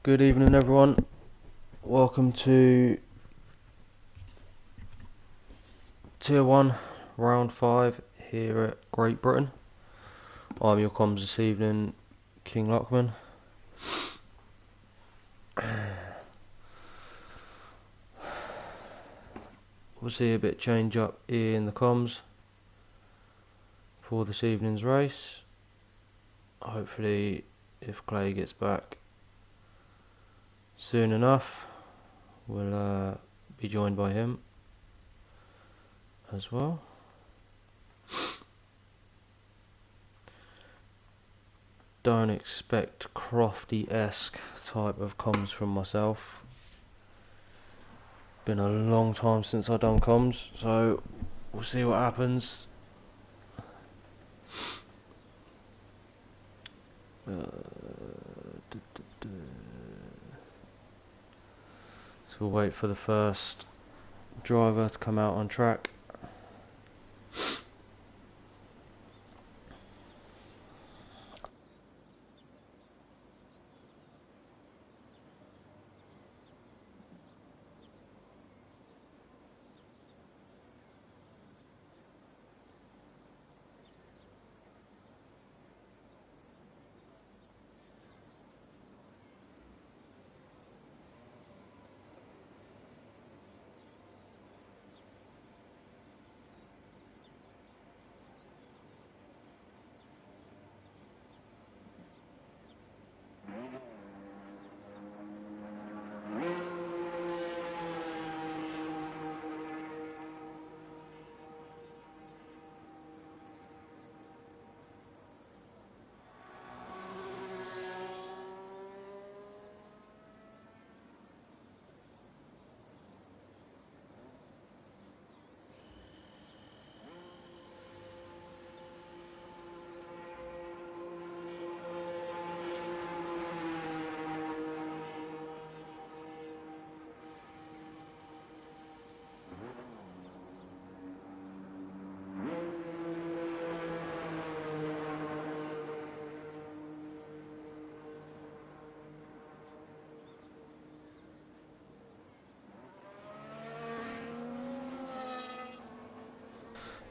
Good evening, everyone. Welcome to Tier 1, Round 5 here at Great Britain. I'm your comms this evening, King Lockman. We'll see a bit change up here in the comms for this evening's race. Hopefully, if Clay gets back soon enough, we'll be joined by him as well. Don't expect Crofty-esque type of comms from myself. Been a long time since I've done comms, so we'll see what happens. So we'll wait for the first driver to come out on track.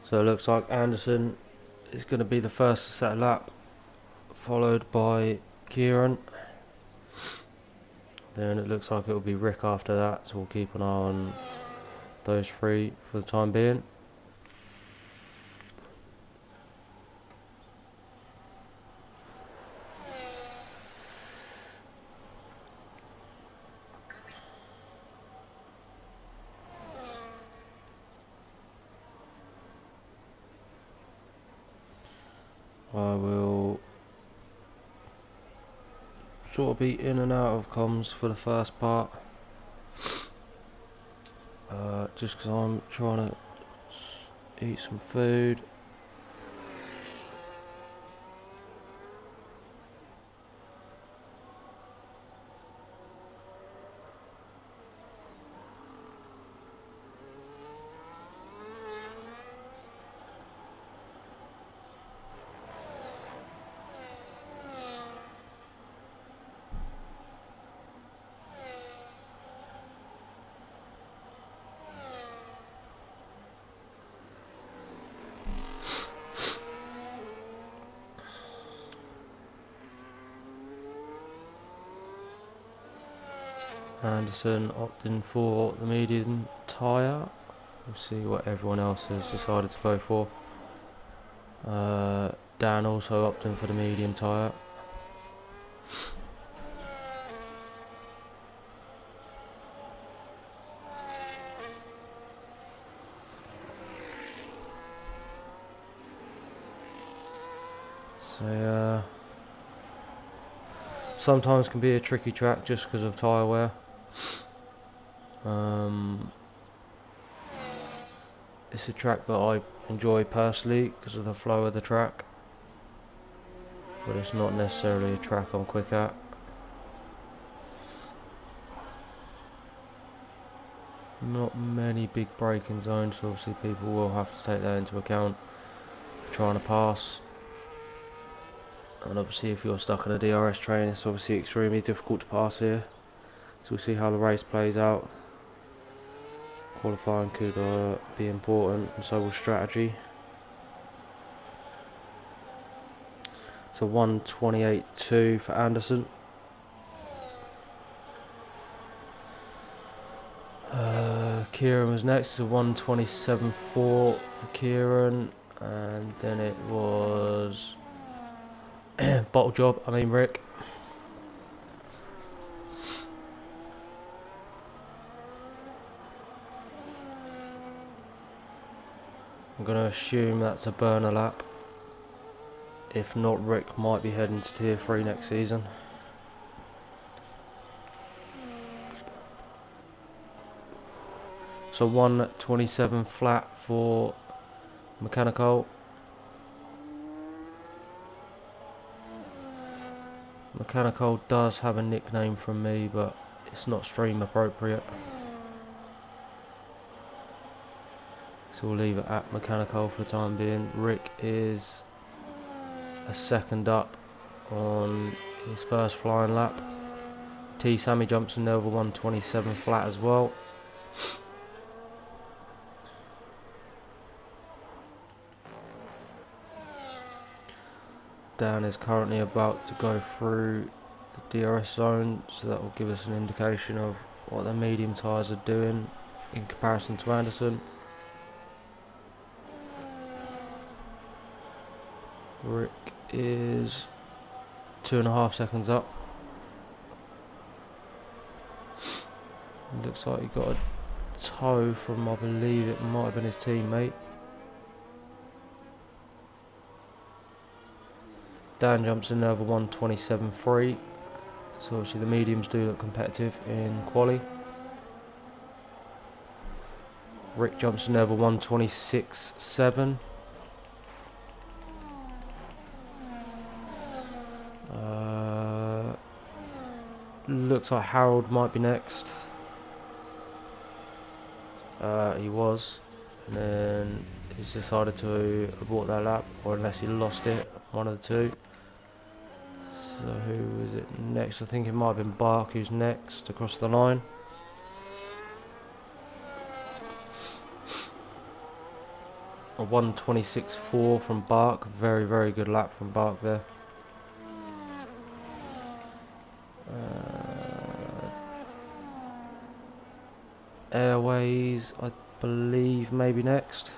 So it looks like Anderson is going to be the first to set a lap, followed by Kieran. Then it looks like it will be Rick after that, so we'll keep an eye on those three for the time being. I will sort of be in and out of comms for the first part, just because I'm trying to eat some food. Anderson opting for the medium tyre. We'll see what everyone else has decided to go for. Dan also opting for the medium tyre. So sometimes can be a tricky track just because of tyre wear. It's a track that I enjoy personally because of the flow of the track, but it's not necessarily a track I'm quick at. Not many big braking zones, so obviously people will have to take that into account trying to pass. And obviously if you're stuck in a DRS train, it's obviously extremely difficult to pass here. So we'll see how the race plays out. Qualifying could be important, and so will strategy. So 1:28.2 for Anderson. Kieran was next, so 1:27.4 for Kieran, and then it was Rick. I'm going to assume that's a burner lap. If not, Rick might be heading to Tier 3 next season. So 1:27 flat for Mechanical. Mechanical does have a nickname from me, but it's not stream appropriate. So we'll leave it at Mechanical for the time being. Rick is a second up on his first flying lap. Sammy jumps in there with 1:27 flat as well. Dan is currently about to go through the DRS zone, so that will give us an indication of what the medium tyres are doing in comparison to Anderson. Rick is 2.5 seconds up. Looks like he got a tow from, I believe it might have been his teammate. Dan jumps in there with 1:27.3. So obviously the mediums do look competitive in quali. Rick jumps in there with 1:26.7. Looks like Harold might be next. He was, and then he's decided to abort that lap, or unless he lost it, one of the two. So who was it next? I think it might have been Bark who's next across the line. A 1:26.4 from Bark. Very, very good lap from Bark there. Airways, I believe, maybe next.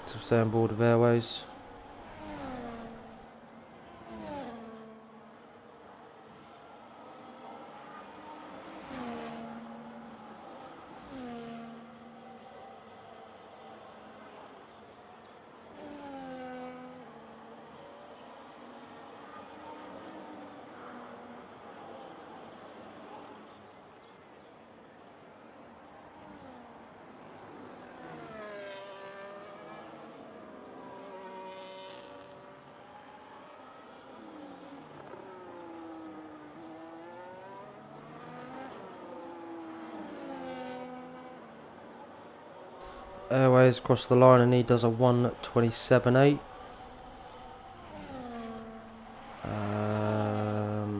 So stay on board of Airways. Airways across the line, and he does a 1:27.8.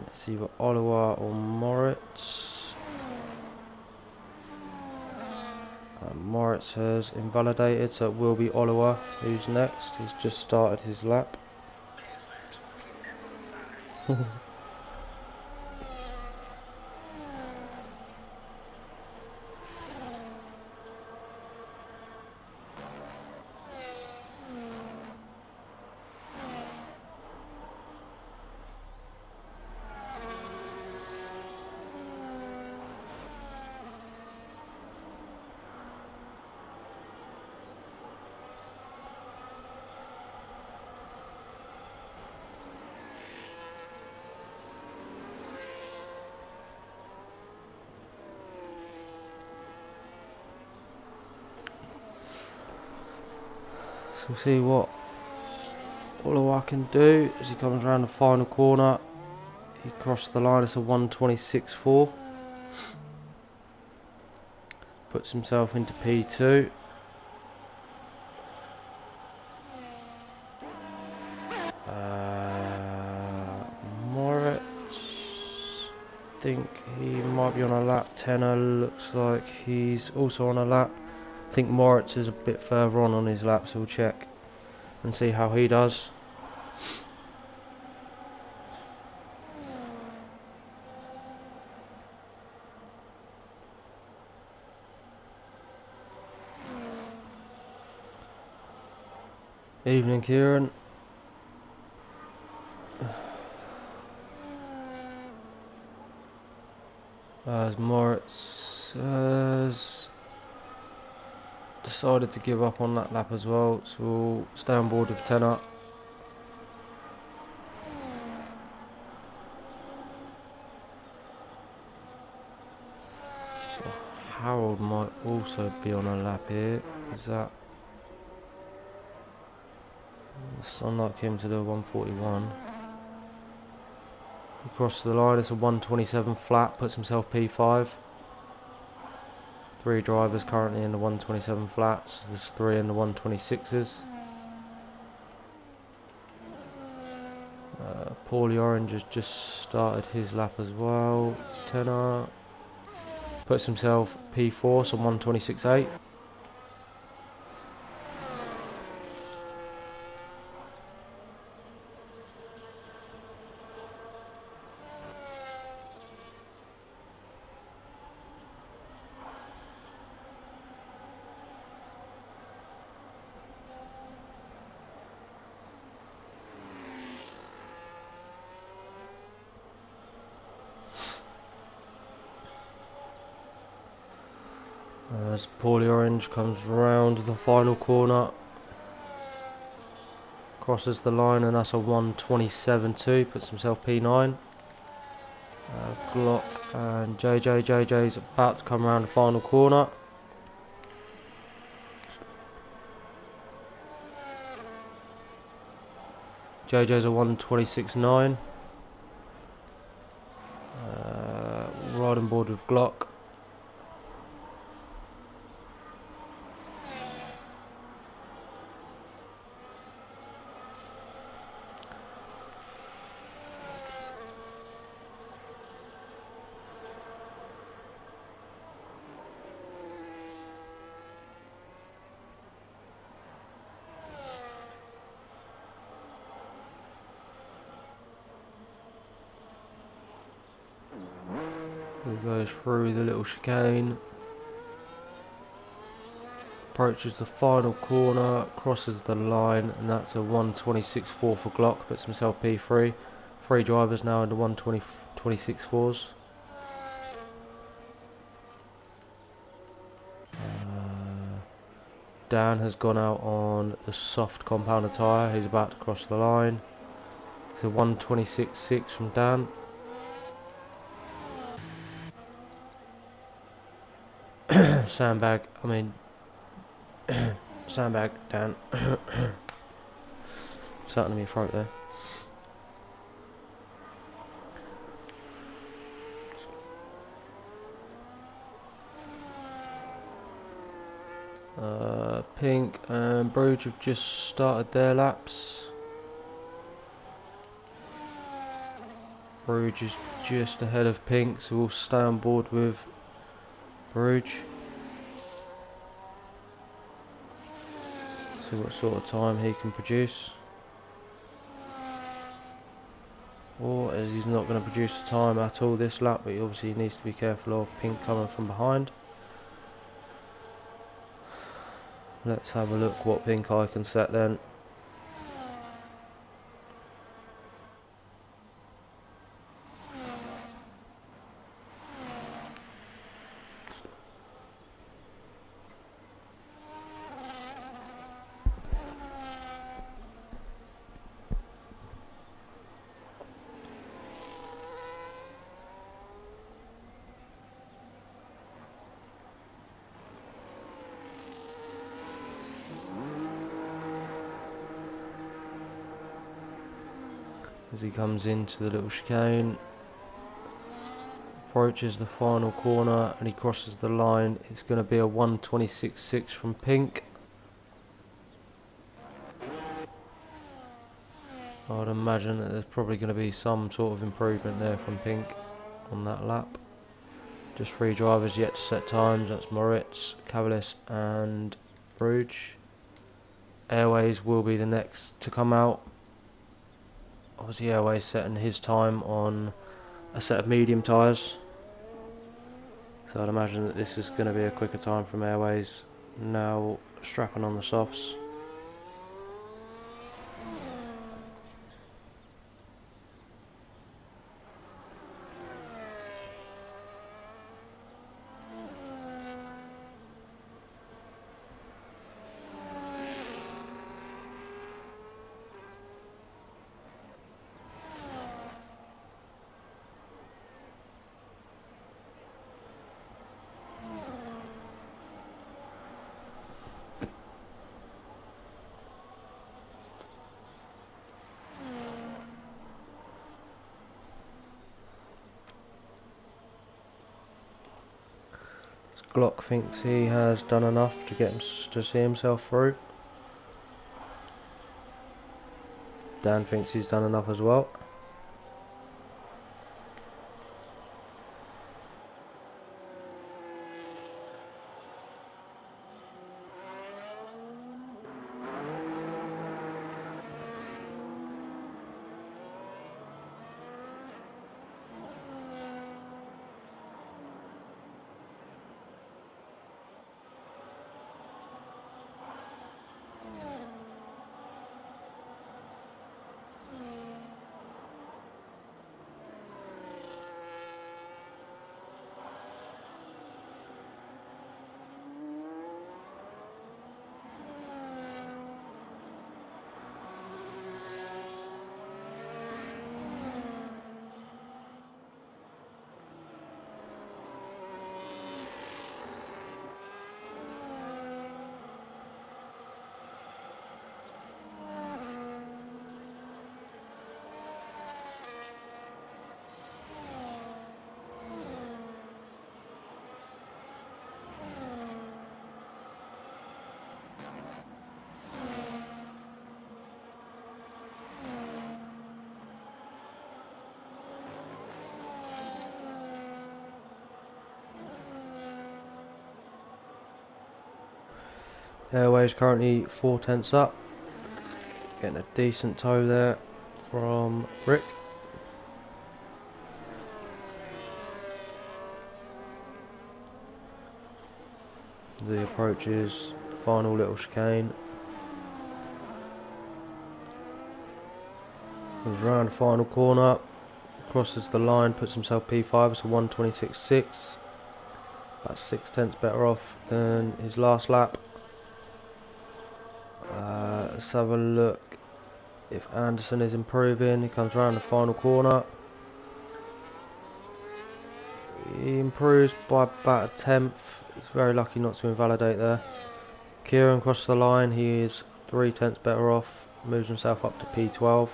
It's either Oliver or Moritz. Moritz has invalidated, so it will be Oliver who's next. He's just started his lap. So we'll see what Oliver can do as he comes around the final corner. He crossed the line, it's a 1:26.4. Puts himself into P2. think he might be on a lap. Tenner looks like he's also on a lap. I think Moritz is a bit further on his lap, so we'll check and see how he does. Evening, Kieran. As Moritz has decided to give up on that lap as well, so we'll stay on board with Tenner. So Harold might also be on a lap here. Is that? It's unlike him to do a 141. He crosses the line, it's a 127 flat, puts himself P5. 3 drivers currently in the 127 flats, there's 3 in the 126s. Paulie Orange has just started his lap as well. Tenner puts himself P4, so 126.8. As Paulie Orange comes round the final corner, crosses the line, and that's a 127.2, puts himself P9. Glock and JJ's about to come around the final corner. JJ's a 126.9. Riding board with Glock. He goes through the little chicane, approaches the final corner, crosses the line, and that's a 126.4 for Glock, puts himself P3. 3 drivers now in the 126.4s. Dan has gone out on the soft compounder tyre, he's about to cross the line. It's a 126.6 from Dan. Sandbag Dan. Something in my throat there. Pink and Bruge have just started their laps. Bruge is just ahead of Pink, so we'll stay on board with Bruge. See what sort of time he can produce. Or as he's not going to produce a time at all this lap, but he obviously needs to be careful of Pink coming from behind. Let's have a look what Pink Eye can set then. As he comes into the little chicane, approaches the final corner and he crosses the line, it's going to be a 126.6 from Pink. I'd imagine that there's probably going to be some sort of improvement there from Pink. on that lap. Just 3 drivers yet to set times. That's Moritz, Cavalis and Bruges. Airways will be the next to come out. Obviously Airways setting his time on a set of medium tyres. So I'd imagine that this is going to be a quicker time from Airways. Now strapping on the softs. Glock thinks he has done enough to get him to see himself through. Dan thinks he's done enough as well. Airways currently 4 tenths up. Getting a decent tow there from Rick. The approach is the final little chicane. Comes around the final corner, crosses the line, puts himself P5, it's a 1:26.6. About 6 tenths better off than his last lap. Let's have a look if Anderson is improving. He comes around the final corner. He improves by about a tenth. He's very lucky not to invalidate there. Kieran crosses the line. He is 3 tenths better off. Moves himself up to P12.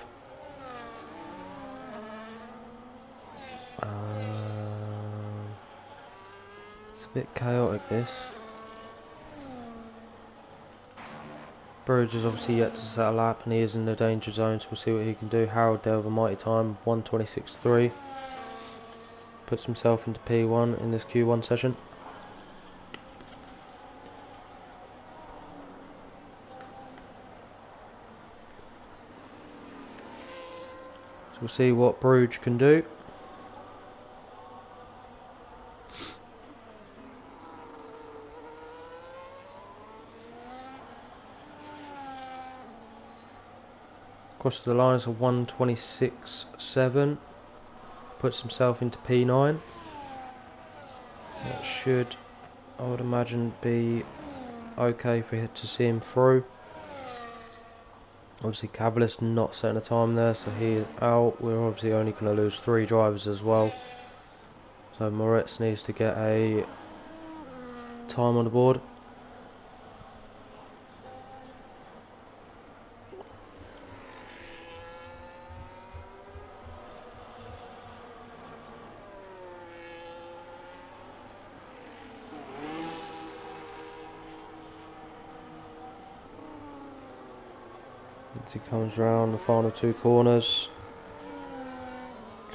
It's a bit chaotic this. Bruges is obviously yet to set a lap and he is in the danger zone, so we'll see what he can do. Harold there with a mighty time, 1:26.3. Puts himself into P1 in this Q1 session. So we'll see what Bruges can do. Across the line is a 1:26.7. Puts himself into P9. That should, I would imagine, be okay for him to see him through. Obviously Cavalis not setting a time there, so he is out. We're obviously only going to lose 3 drivers as well. So Moritz needs to get a time on the board. As he comes round the final 2 corners,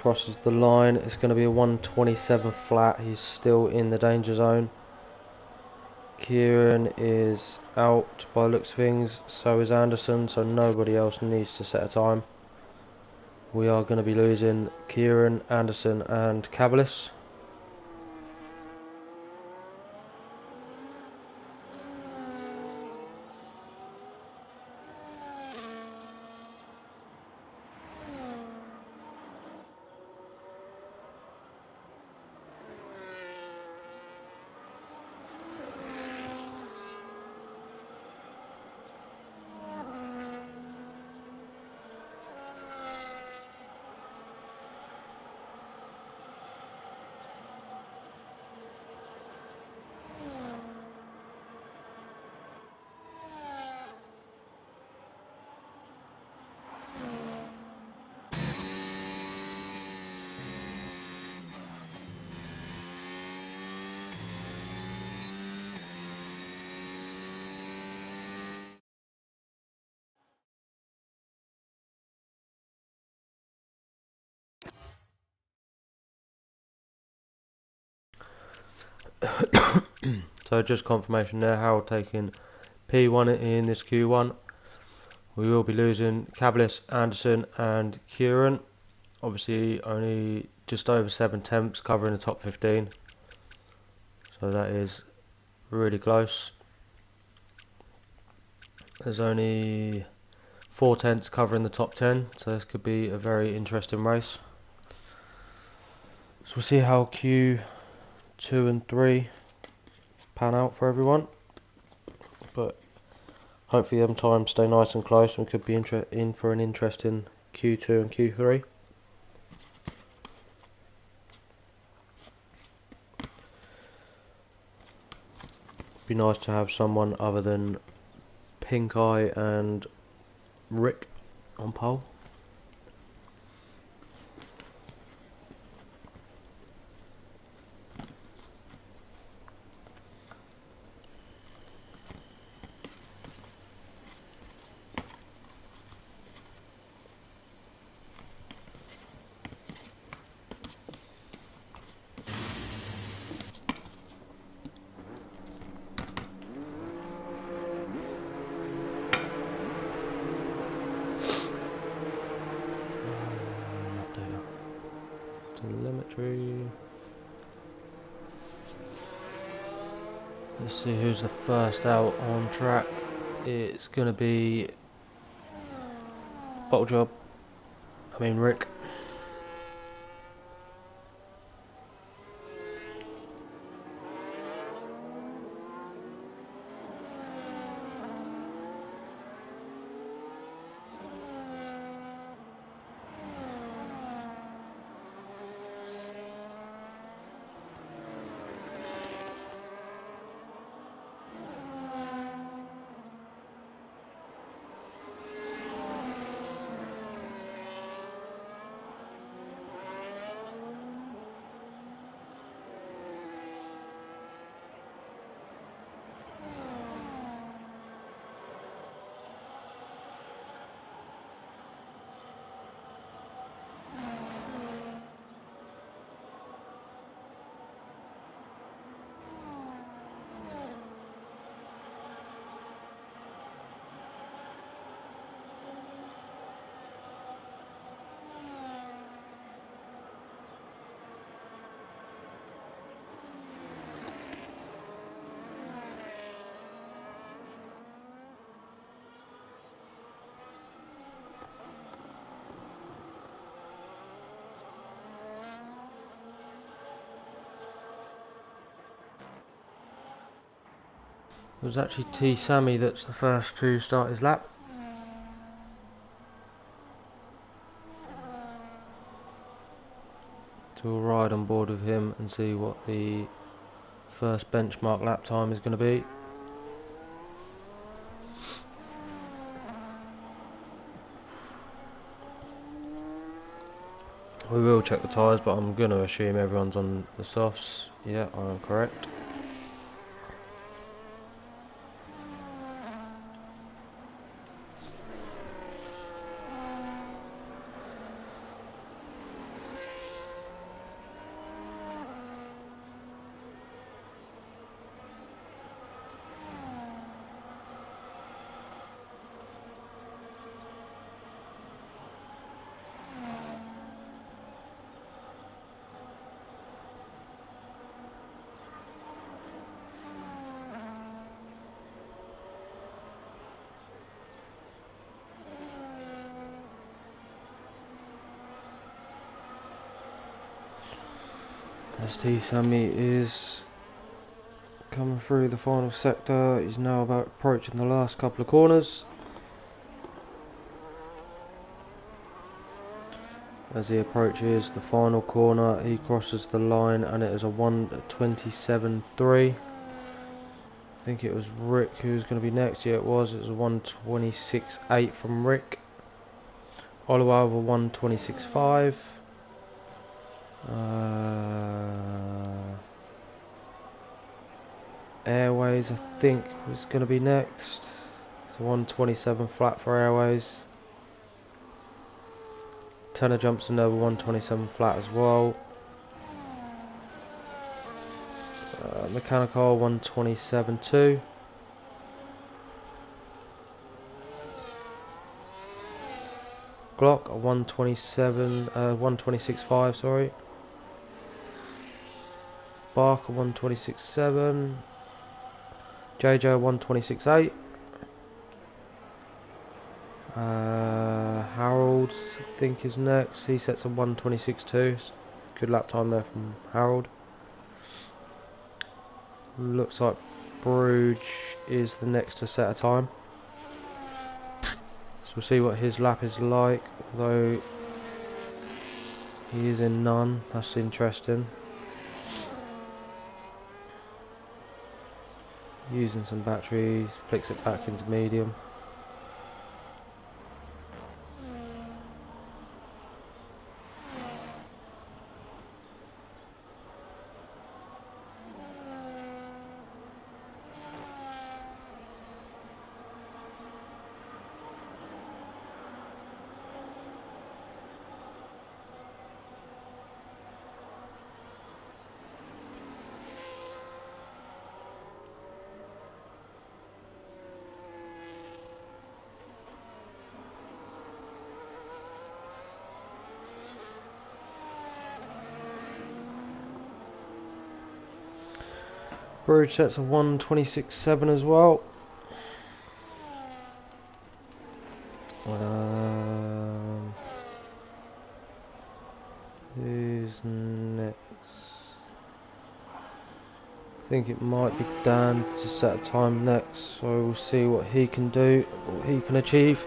crosses the line. It's going to be a 127 flat. He's still in the danger zone. Kieran is out by the looks of things, so is Anderson, so nobody else needs to set a time. We are going to be losing Kieran, Anderson and Cavalis. So just confirmation there, Harold taking P1 in this Q1. We will be losing Cavalis, Anderson and Kieran. Obviously only just over 7 temps covering the top 15. So that is really close. There's only 4 tenths covering the top 10, so this could be a very interesting race. So we'll see how Q2 and 3 pan out for everyone, but hopefully them times stay nice and close and we could be in for an interesting Q2 and Q3. Be nice to have someone other than Pink Eye and Rick on pole. Telemetry. Let's see who's the first out on track. It's going to be Rick. It was actually T Sammy that's the first to start his lap. So we'll ride on board with him and see what the first benchmark lap time is going to be. We will check the tyres, but I'm going to assume everyone's on the softs. Yeah, I am correct. ST Sammy is coming through the final sector. He's now about approaching the last couple of corners. As he approaches the final corner, he crosses the line and it is a 1:27.3. I think it was Rick who was going to be next. Yeah, it was. It was a 1:26.8 from Rick. All the way over 1:26.5. Airways, I think, was going to be next. It's 1:27 flat for Airways. Tenor jumps another 1:27 flat as well. Mechanical 1:27.2. Glock a 1:26.5, sorry. Barker 1:26.7. JJ 1:26.8. Harold, I think, is next. He sets a 1:26.2. Good lap time there from Harold. Looks like Bruge is the next to set a time. So we'll see what his lap is like. Although he is in none. That's interesting. Using some batteries. Flicks it back into medium. Bruge sets a 1:26.7 as well. Who's next? I think it might be Dan to set a time next, so we'll see what he can do, what he can achieve.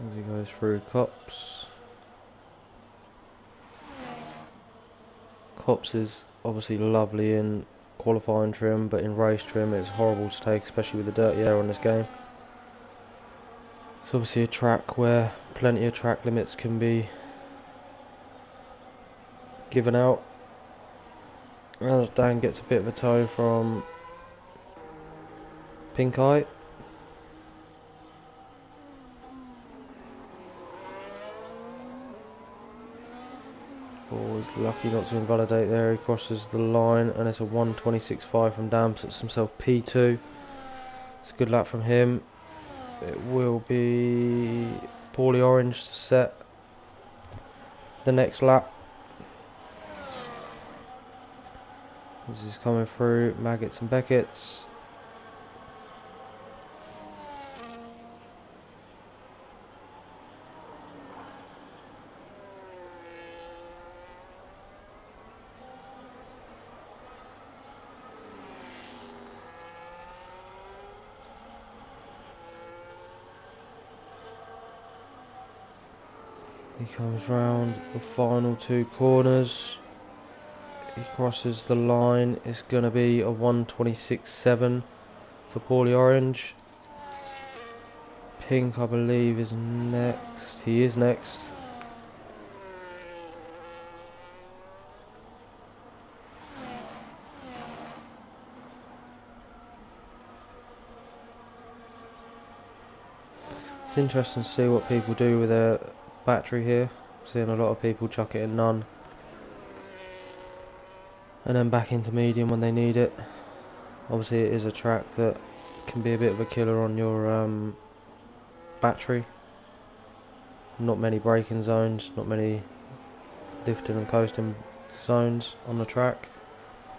As he goes through Cops. Cops is obviously lovely in qualifying trim, but in race trim it's horrible to take, especially with the dirty air on this game. It's obviously a track where plenty of track limits can be given out. As Dan gets a bit of a tow from Pink Eye. Always lucky not to invalidate there. He crosses the line and it's a 1:26.5 from Dan, puts himself P2. It's a good lap from him. It will be Paulie Orange to set the next lap. This is coming through Maggots and Beckett's. He comes round the final two corners. He crosses the line. It's going to be a 1:26.7 for Paulie Orange. Pink, I believe, is next. He is next. It's interesting to see what people do with their battery here. Seeing a lot of people chuck it in none and then back into medium when they need it. Obviously it is a track that can be a bit of a killer on your battery. Not many braking zones, not many lifting and coasting zones on the track.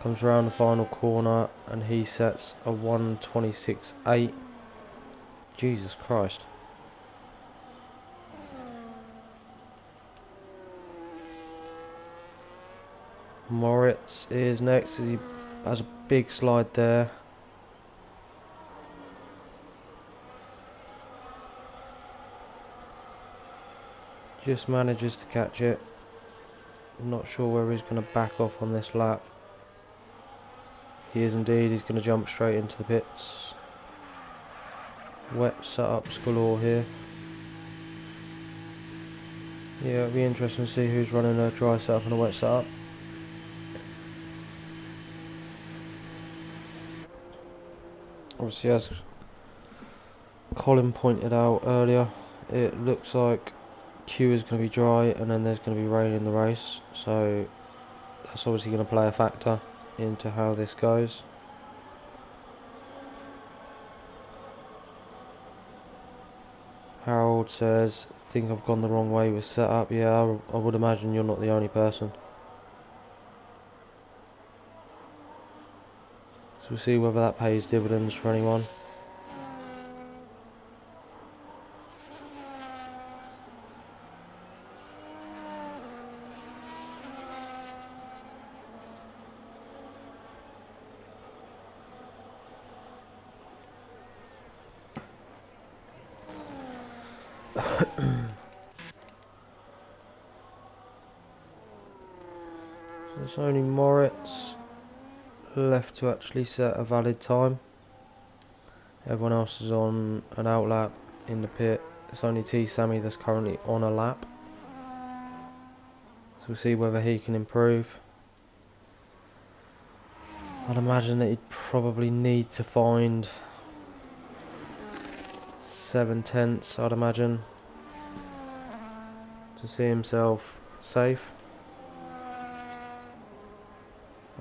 Comes around the final corner and he sets a 1:26.8. Jesus Christ. Moritz is next as he has a big slide there. Just manages to catch it. Not sure where he's going to back off on this lap. He is indeed. He's going to jump straight into the pits. Wet setups galore here. Yeah, it'll be interesting to see who's running a dry setup and a wet setup. Obviously, as Colin pointed out earlier, it looks like Q is going to be dry and then there's going to be rain in the race, so that's obviously going to play a factor into how this goes. Harold says, I think I've gone the wrong way with setup. Yeah, I would imagine you're not the only person. So we'll see whether that pays dividends for anyone. So it's only Moritz left to actually set a valid time. Everyone else is on an outlap in the pit. It's only T Sammy that's currently on a lap. So we'll see whether he can improve. I'd imagine that he'd probably need to find 7/10, I'd imagine, to see himself safe.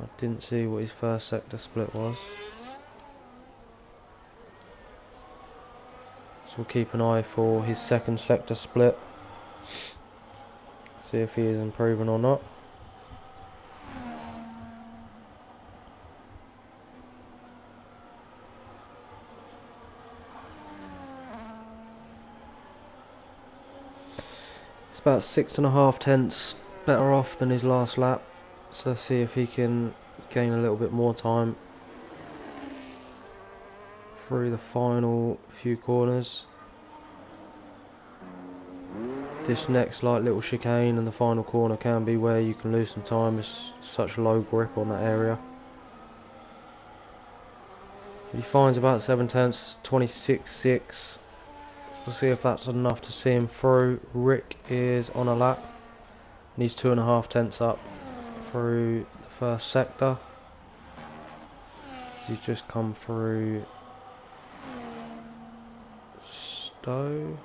I didn't see what his first sector split was. So we'll keep an eye for his second sector split. See if he is improving or not. It's about 6.5 better off than his last lap. So let's see if he can gain a little bit more time through the final few corners. This next light little chicane and the final corner can be where you can lose some time. There's such low grip on that area. He finds about 7/10, 26.6. We'll see if that's enough to see him through. Rick is on a lap. Needs 2.5 up through the first sector. He's just come through Stowe.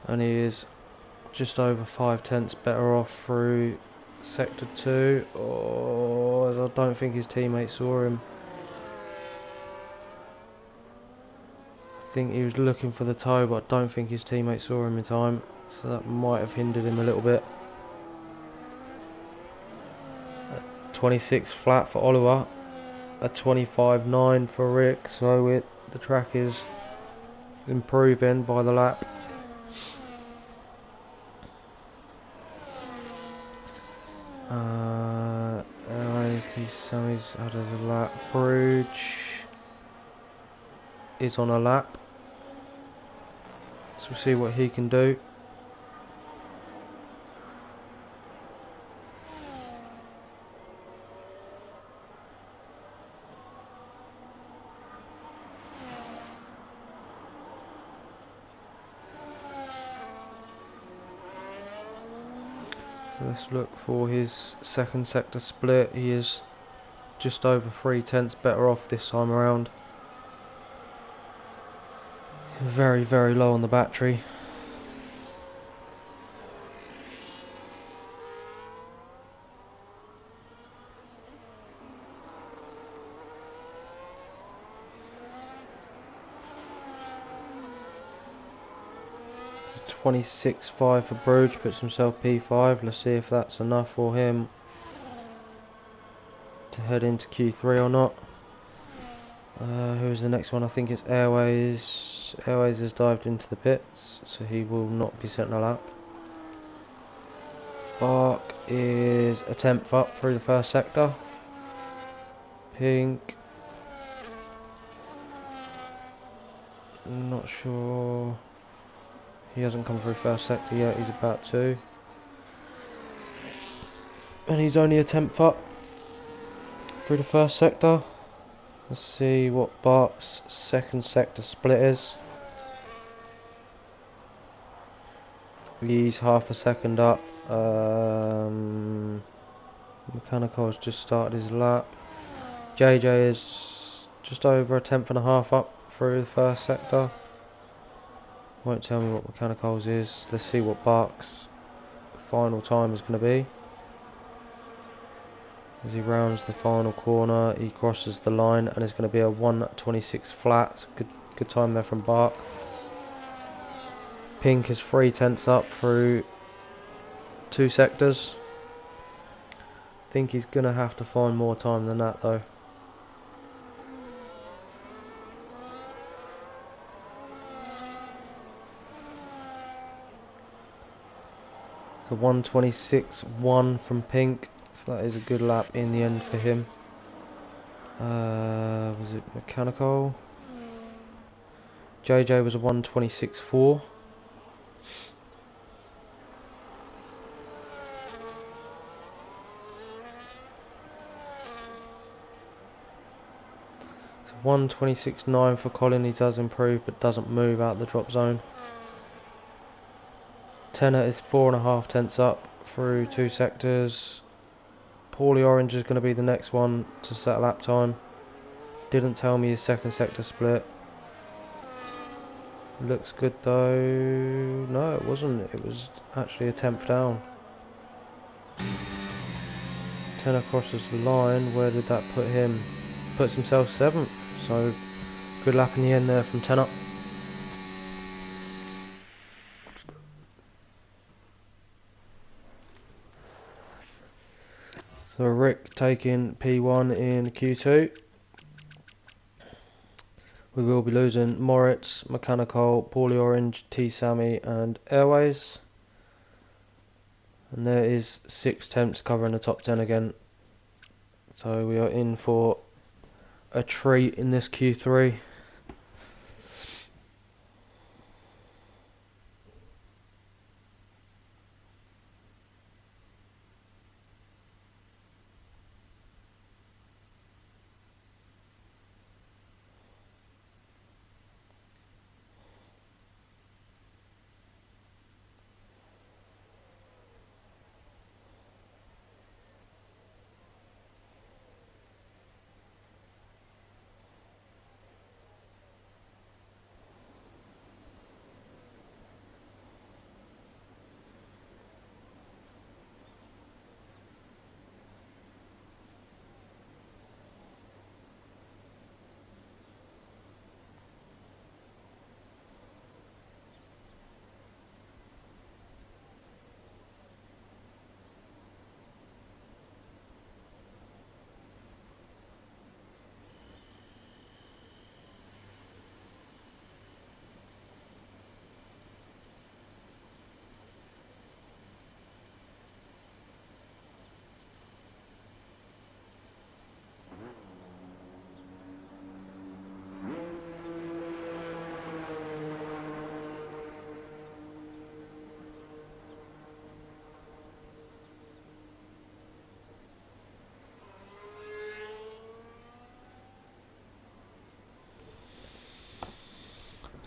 And he is just over 5/10 better off through sector 2. Oh, as I don't think his teammate saw him. I think he was looking for the toe, but I don't think his teammate saw him in time, so that might have hindered him a little bit. 26 flat for Oliver, a 25.9 for Rick, so the track is improving by the lap. Sammy's had a lap. Bruge is on a lap, so we'll see what he can do. Let's look for his second sector split. He is just over 3/10 better off this time around. Very, very low on the battery. It's 26.5 for Bruge, puts himself P5. Let's see if that's enough for him to head into Q3 or not. Who's the next one? I think it's Airways. Airways has dived into the pits, so he will not be setting a lap. Bark is a 10th up through the first sector. Pink, not sure. He hasn't come through first sector yet, he's about to. And he's only a 10th up through the first sector. Let's see what Bark's second sector split is. He's half a second up. Mechanical has just started his lap. JJ is just over a 10th and a half up through the first sector. Won't tell me what Mechanical's is. Let's see what Bark's final time is going to be. As he rounds the final corner, he crosses the line and it's going to be a 1:26 flat. Good time there from Bark. Pink is 3/10 up through 2 sectors. I think he's going to have to find more time than that though. So 1:26.1 from Pink. So that is a good lap in the end for him. Was it Mechanical? JJ was a 1:26.4. So 1:26.9 for Colin. He does improve but doesn't move out the drop zone. Tenor is 4.5 up through 2 sectors. Paulie Orange is going to be the next one to set lap time. Didn't tell me his second sector split. Looks good though. No, it wasn't. It was actually a 10th down. Tenor crosses the line. Where did that put him? Puts himself 7th. So good lap in the end there from Tenor. So Rick taking P1 in Q2. We will be losing Moritz, Mechanical, Paulie Orange, T Sammy and Airways. And there is 6/10 covering the top 10 again. So we are in for a treat in this Q3.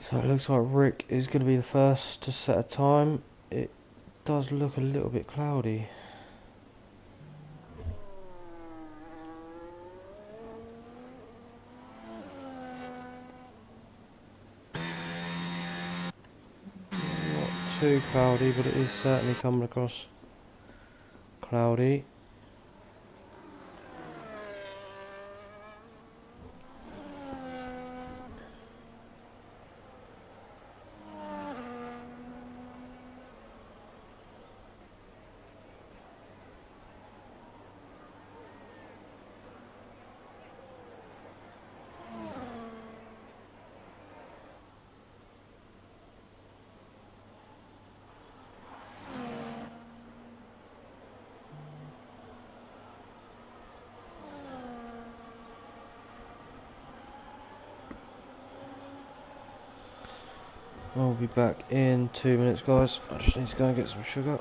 So it looks like Rick is going to be the first to set a time. It does look a little bit cloudy. too cloudy, but it is certainly coming across cloudy. I'll be back in 2 minutes, guys. I just need to go and get some sugar.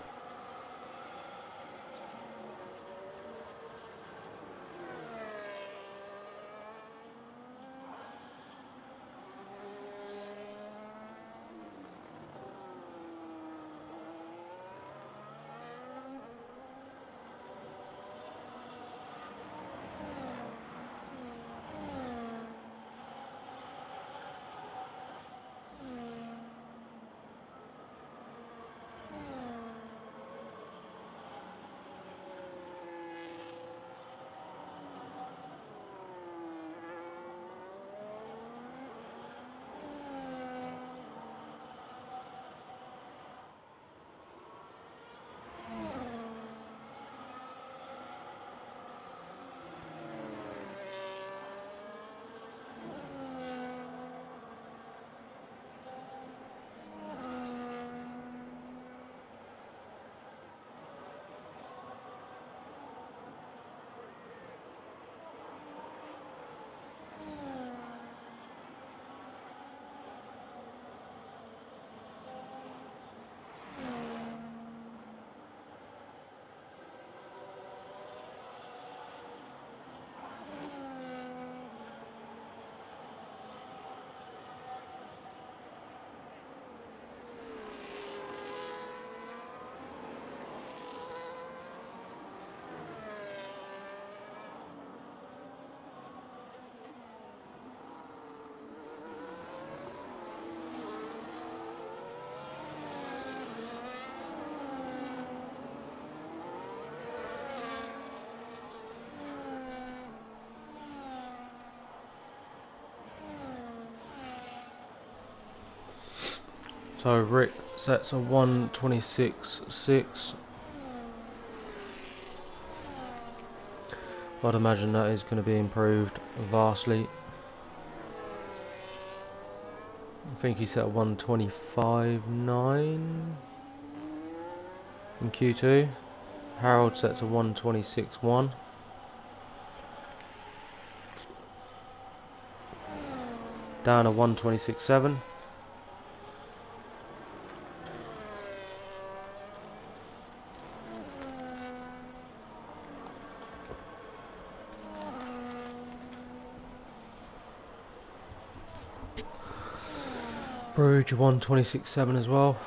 So Rick sets a 1:26.6. I'd imagine that is going to be improved vastly. I think he set a 1:25.9 in Q2. Harold sets a 1:26.1. Dan a 1:26.7. Bruge 1:26.7 as well.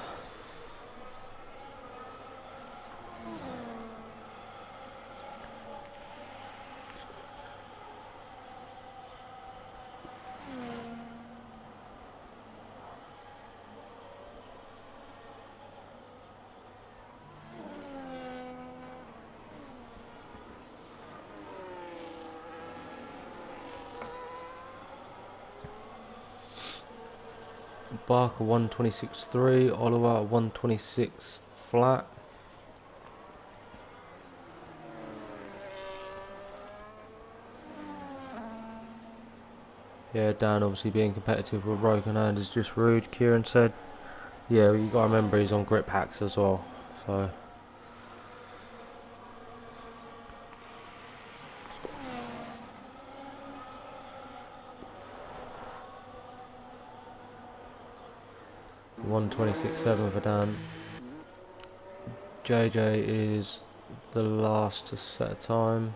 Barker 1:26.3, Oliver 1:26 flat. Yeah, Dan obviously being competitive with broken hand is just rude, Kieran said. Yeah, well, you gotta remember he's on grip hacks as well, so. $1:26.7 for Dan. JJ is the last to set a time.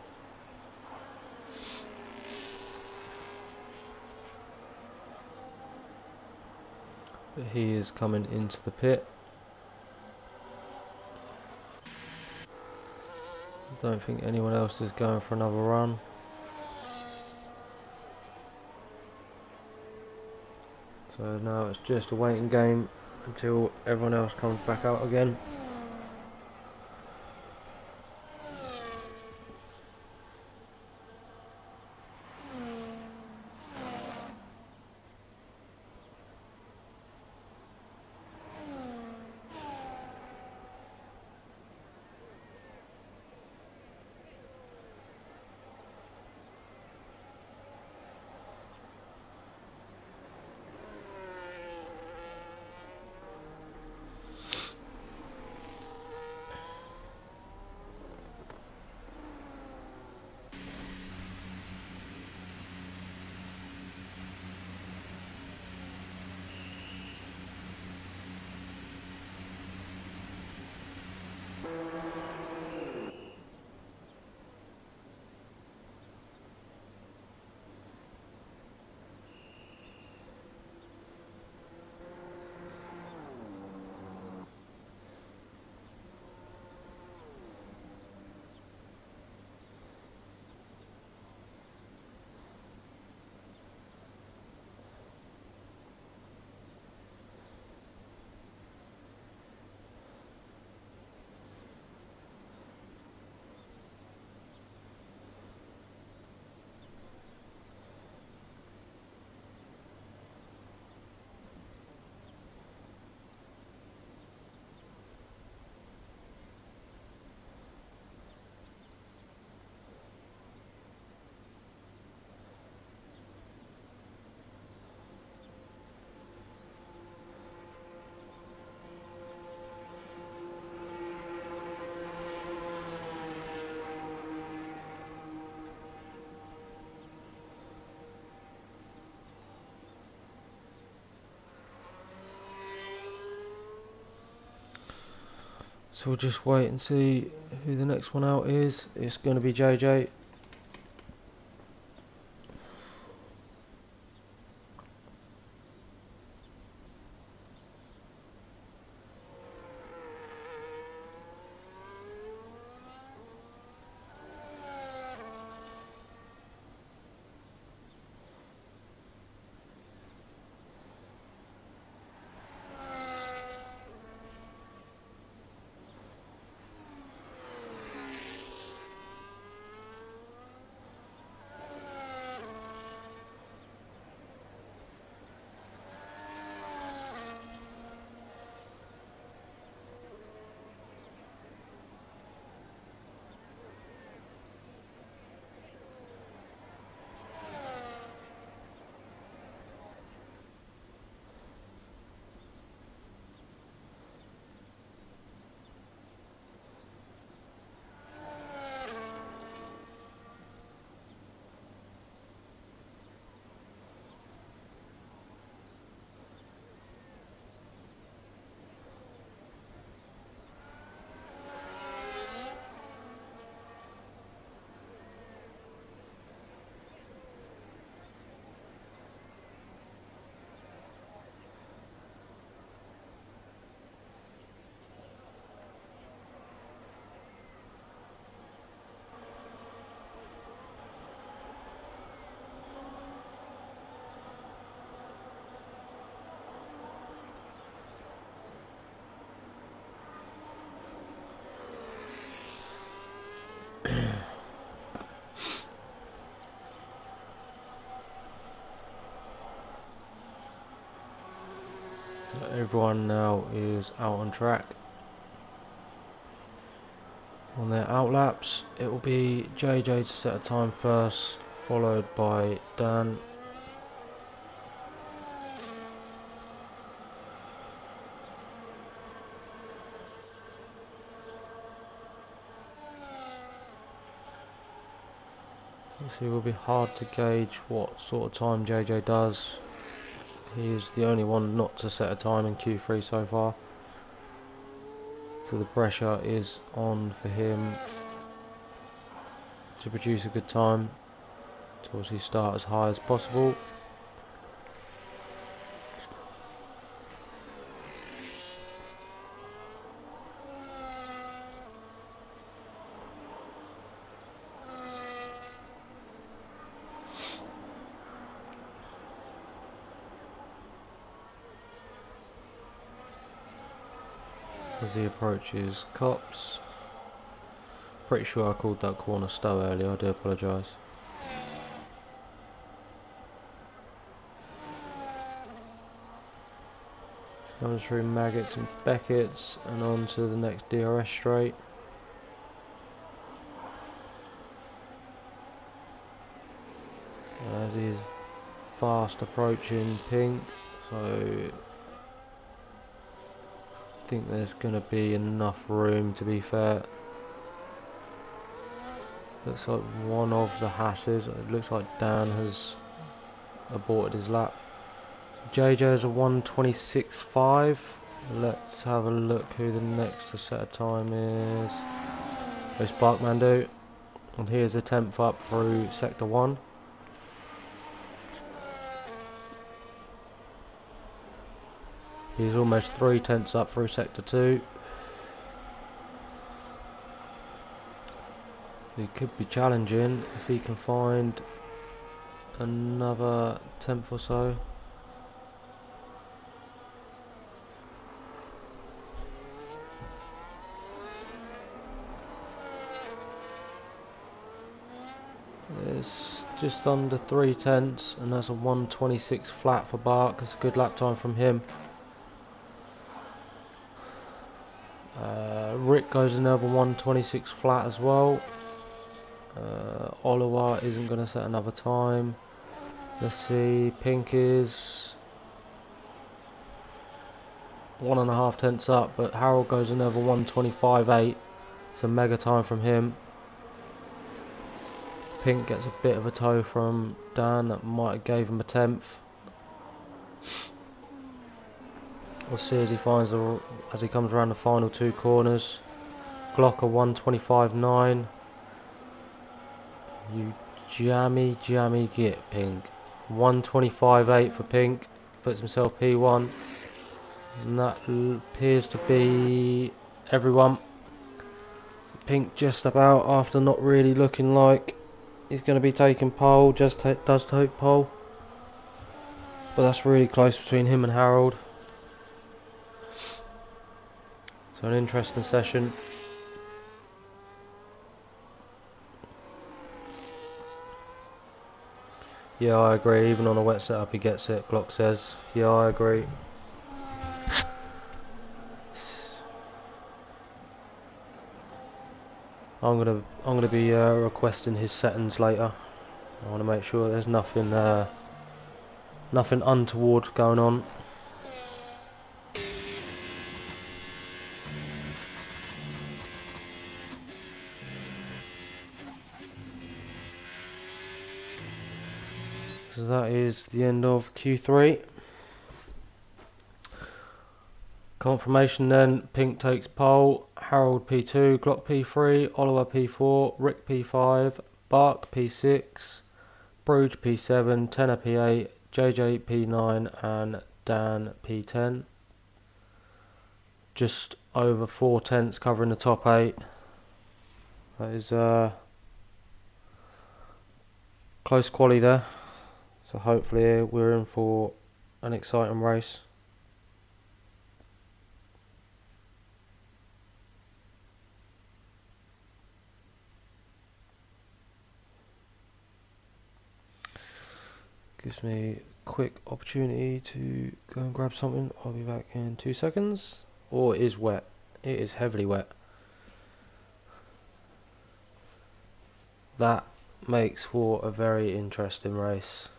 But he is coming into the pit. Don't think anyone else is going for another run. So now it's just a waiting game until everyone else comes back out again. So we'll just wait and see who the next one out is. It's going to be JJ. So everyone now is out on track. On their out laps, it will be JJ to set a time first, followed by Dan. So it will be hard to gauge what sort of time JJ does. He is the only one not to set a time in Q3 so far. So the pressure is on for him to produce a good time, to obviously start as high as possible. as he approaches Cops. Pretty sure I called that corner Stowe earlier, I do apologise. Comes through Maggots and Beckett's and on to the next DRS straight. As he's fast approaching Pink, so I think there's going to be enough room, to be fair. Looks like one of the hasses, it looks like Dan has aborted his lap. JJ is a 1:26.5. Let's have a look who the next to set a time is. It's Barkmandu, and here's a 10th up through sector 1. He's almost 3/10 up through sector 2. He could be challenging if he can find another 10th or so. It's just under 3/10, and that's a 1:26 flat for Bark. It's a good lap time from him. Rick goes another 1:26 flat as well. Oliver isn't going to set another time. Let's see, Pink is 1.5 tenths up, but Harold goes another 1:25.8. It's a mega time from him. Pink gets a bit of a toe from Dan, that might have gave him a 10th. We'll see as he finds as he comes around the final 2 corners. Glocker 1:25.9. You jammy git, Pink. 1:25.8 for Pink. Puts himself P1. And that appears to be everyone. Pink just about, after not really looking like he's going to be taking pole, does take pole. But that's really close between him and Harold. So an interesting session. Yeah, I agree. Even on a wet setup, he gets it. Glock says. Yeah, I agree. I'm gonna be requesting his settings later. I want to make sure there's nothing untoward going on. So that is the end of Q3. Confirmation then, Pink takes pole, Harold P2, Glock P3, Oliver P4, Rick P5, Bark P6, Bruge P7, Tenor P8, JJ P9 and Dan P10. Just over 4/10 covering the top 8. That is close quali there. So hopefully we're in for an exciting race. Gives me a quick opportunity to go and grab something. I'll be back in 2 seconds. Oh, it is wet. It is heavily wet. That makes for a very interesting race.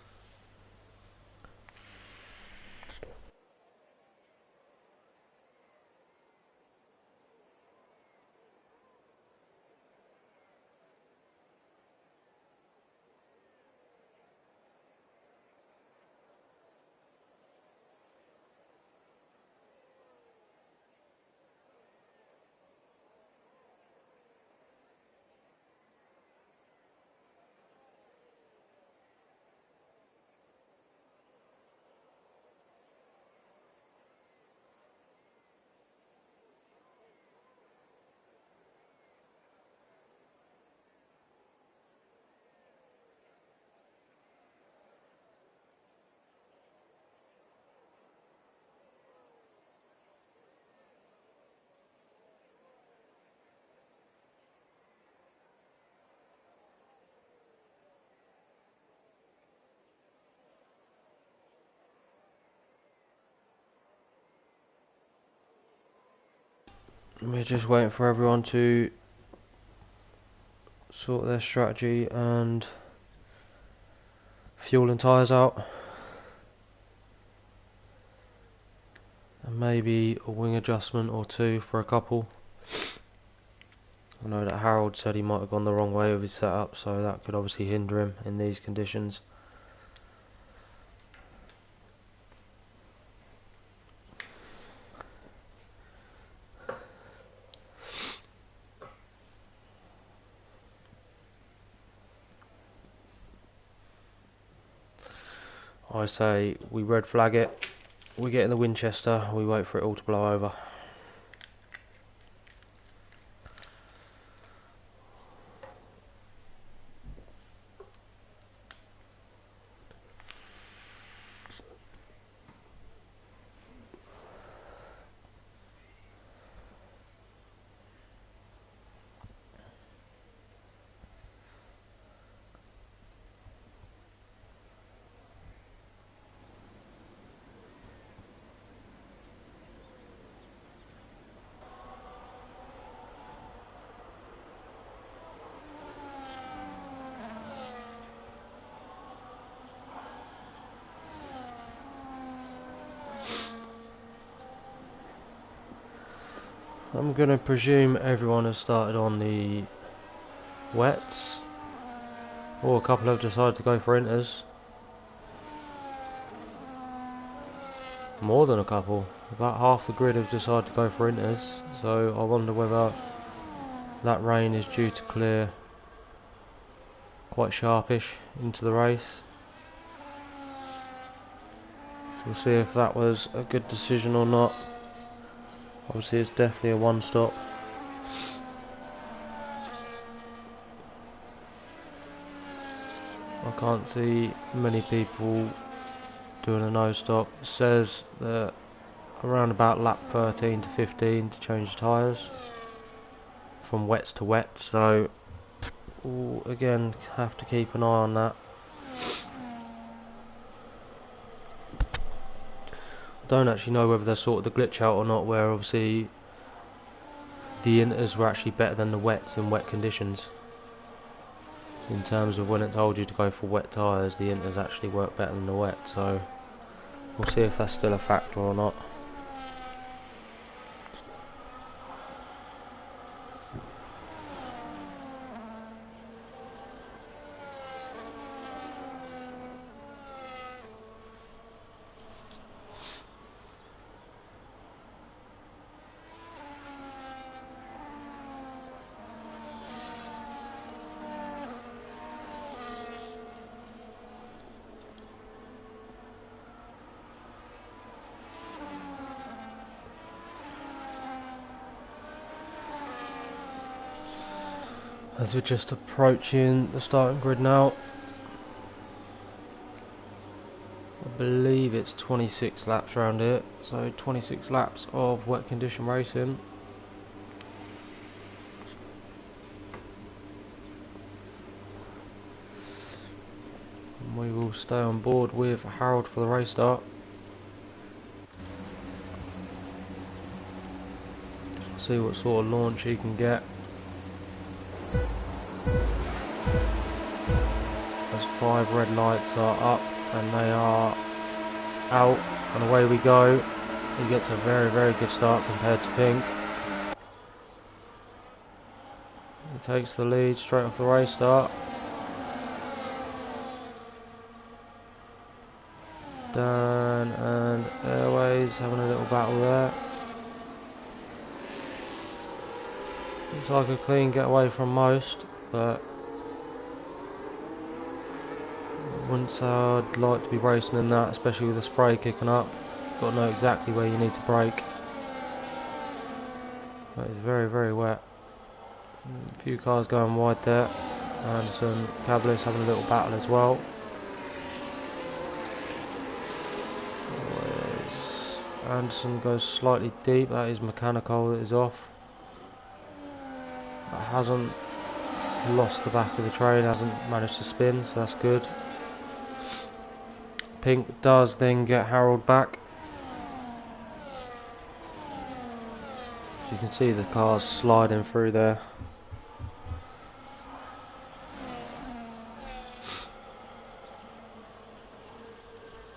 We're just waiting for everyone to sort their strategy and fuel and tyres out, and maybe a wing adjustment or two for a couple. I know that Harold said he might have gone the wrong way with his setup, so that could obviously hinder him in these conditions. I say we red flag it, we get in the Winchester, we wait for it all to blow over. I'm going to presume everyone has started on the wets, or a couple have decided to go for inters. More than a couple, about half the grid have decided to go for inters, so I wonder whether that rain is due to clear quite sharpish into the race. So we'll see if that was a good decision or not. Obviously it's definitely a one stop. I can't see many people doing a no stop. It says that around about lap 13 to 15 to change tyres from wets to wet, so we'll again have to keep an eye on that. I don't actually know whether they sorted the glitch out or not, where obviously the inters were actually better than the wets in wet conditions. In terms of when it told you to go for wet tyres, the inters actually work better than the wet, so we'll see if that's still a factor or not. As we're just approaching the starting grid now, I believe it's 26 laps around here, so 26 laps of wet condition racing. And we will stay on board with Harold for the race start. See what sort of launch he can get. Those 5 red lights are up and they are out, and away we go. He gets a very, very good start compared to Pink. He takes the lead straight off the race start. Dan and Airways having a little battle there. Looks like a clean getaway from most, but wouldn't say I'd like to be racing in that, especially with the spray kicking up. Got to know exactly where you need to brake. But it's very, very wet. A few cars going wide there, and some Cavaliers having a little battle as well. Anderson goes slightly deep, that is mechanical that is off. That hasn't lost the back of the train, hasn't managed to spin, so that's good. Pink does then get Harold back. You can see the cars sliding through there.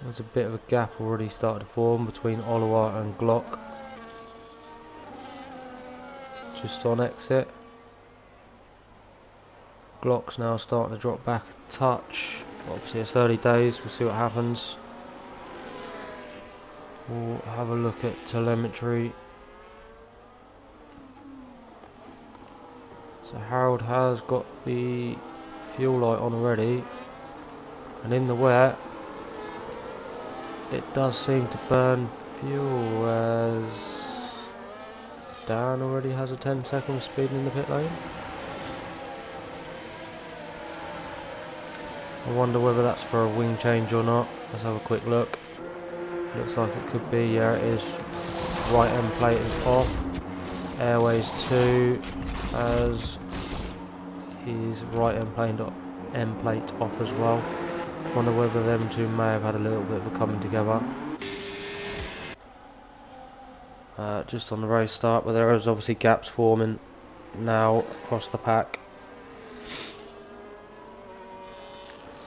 There's a bit of a gap already started to form between Oliver and Glock. Just on exit. Glock's now starting to drop back a touch. Obviously it's early days, we'll see what happens. We'll have a look at telemetry. So Harold has got the fuel light on already, and in the wet it does seem to burn fuel, as Dan already has a 10-second speed in the pit lane. I wonder whether that's for a wing change or not. Let's have a quick look. Looks like it could be. Yeah, it is. Right end plate is off. Airways 2, as his right end plate off as well. Wonder whether them two may have had a little bit of a coming together. Just on the race start, but there is obviously gaps forming now across the pack.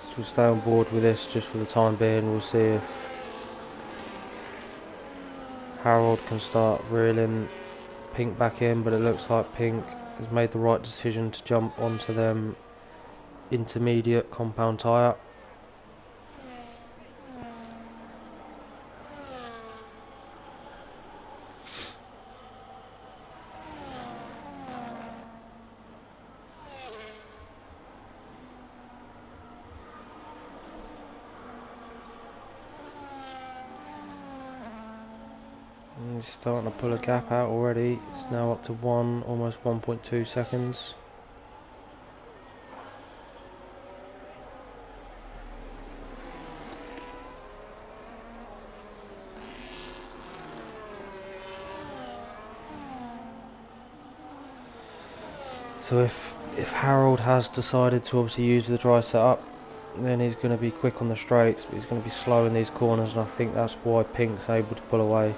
So we'll stay on board with this just for the time being. We'll see if Harold can start reeling Pink back in, but it looks like Pink has made the right decision to jump onto them intermediate compound tyre. He's starting to pull a gap out already. It's now up to almost 1.2 seconds. So if Harold has decided to obviously use the dry setup, then he's going to be quick on the straights, but he's going to be slow in these corners, and I think that's why Pink's able to pull away.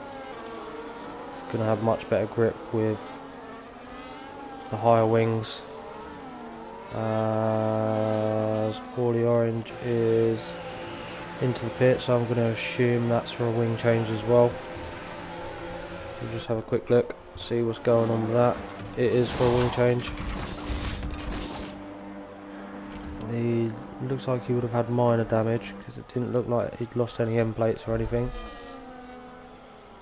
He's going to have much better grip with the higher wings. As Paulie Orange is into the pit, so I'm going to assume that's for a wing change as well. We'll just have a quick look, see what's going on with that. It is for a wing change. He looks like he would have had minor damage, because it didn't look like he'd lost any end plates or anything.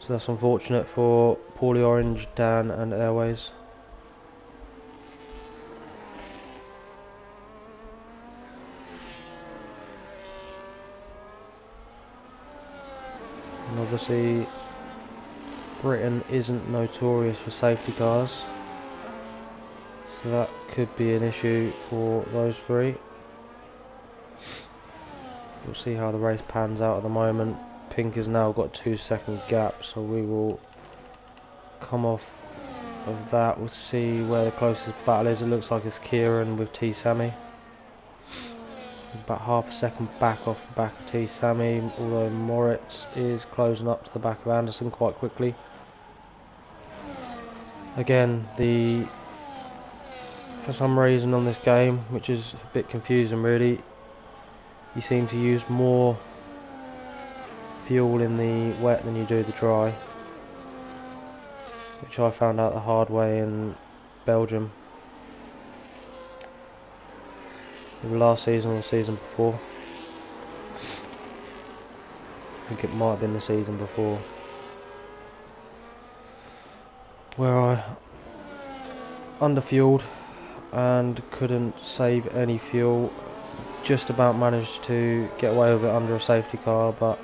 So that's unfortunate for Paulie Orange, Dan and Airways. And obviously Britain isn't notorious for safety cars, so that could be an issue for those three. We'll see how the race pans out at the moment. Pink has now got a 2-second gap, so we will come off of that. We'll see where the closest battle is. It looks like it's Kieran with T Sammy. About half a second back off the back of T Sammy, although Moritz is closing up to the back of Anderson quite quickly. Again, for some reason on this game, which is a bit confusing really, you seem to use more fuel in the wet than you do the dry, which I found out the hard way in Belgium. Either last season or the season before. I think it might have been the season before, where I underfueled and couldn't save any fuel. Just about managed to get away with it under a safety car, but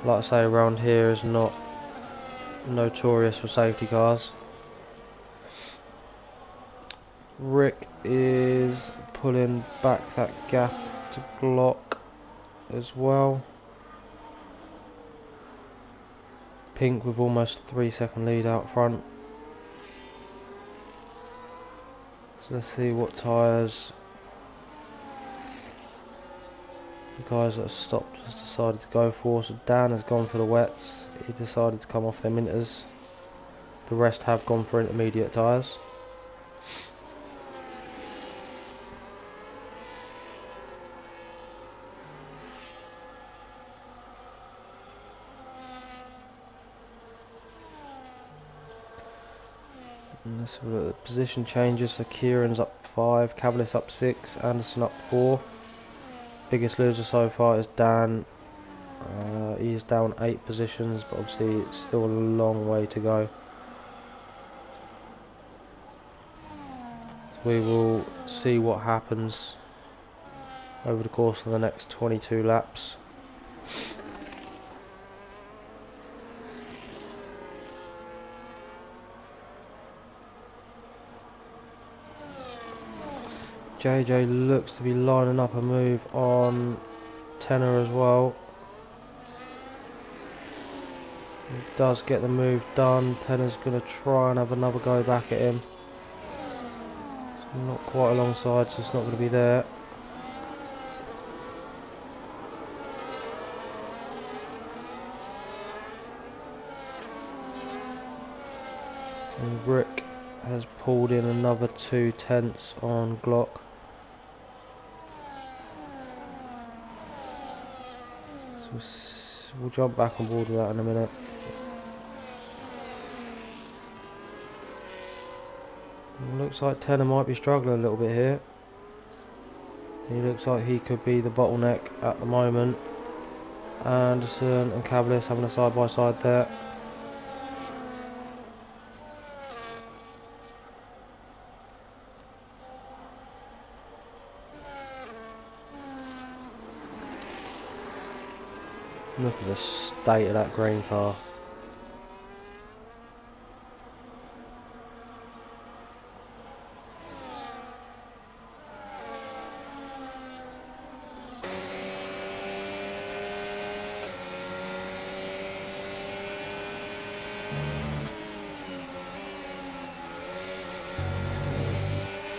like I say, around here is not notorious for safety cars. Rick is pulling back that gap to Glock as well. Pink with almost a 3-second lead out front. So let's see what tyres the guys that have stopped has decided to go for. So Dan has gone for the wets. He decided to come off their minters. The rest have gone for intermediate tyres. And let's have a look at the position changes. So Kieran's up 5, Cavalis up 6, Anderson up 4. Biggest loser so far is Dan. He's down 8 positions, but obviously it's still a long way to go. So we will see what happens over the course of the next 22 laps. JJ looks to be lining up a move on Tenor as well. He does get the move done. Tenor's going to try and have another go back at him. It's not quite alongside, so it's not going to be there. And Rick has pulled in another 2 tenths on Glock. So we'll jump back on board with that in a minute. Looks like Tenor might be struggling a little bit here. He looks like he could be the bottleneck at the moment. Anderson and Cavalis having a side by side there. Look at the state of that green car.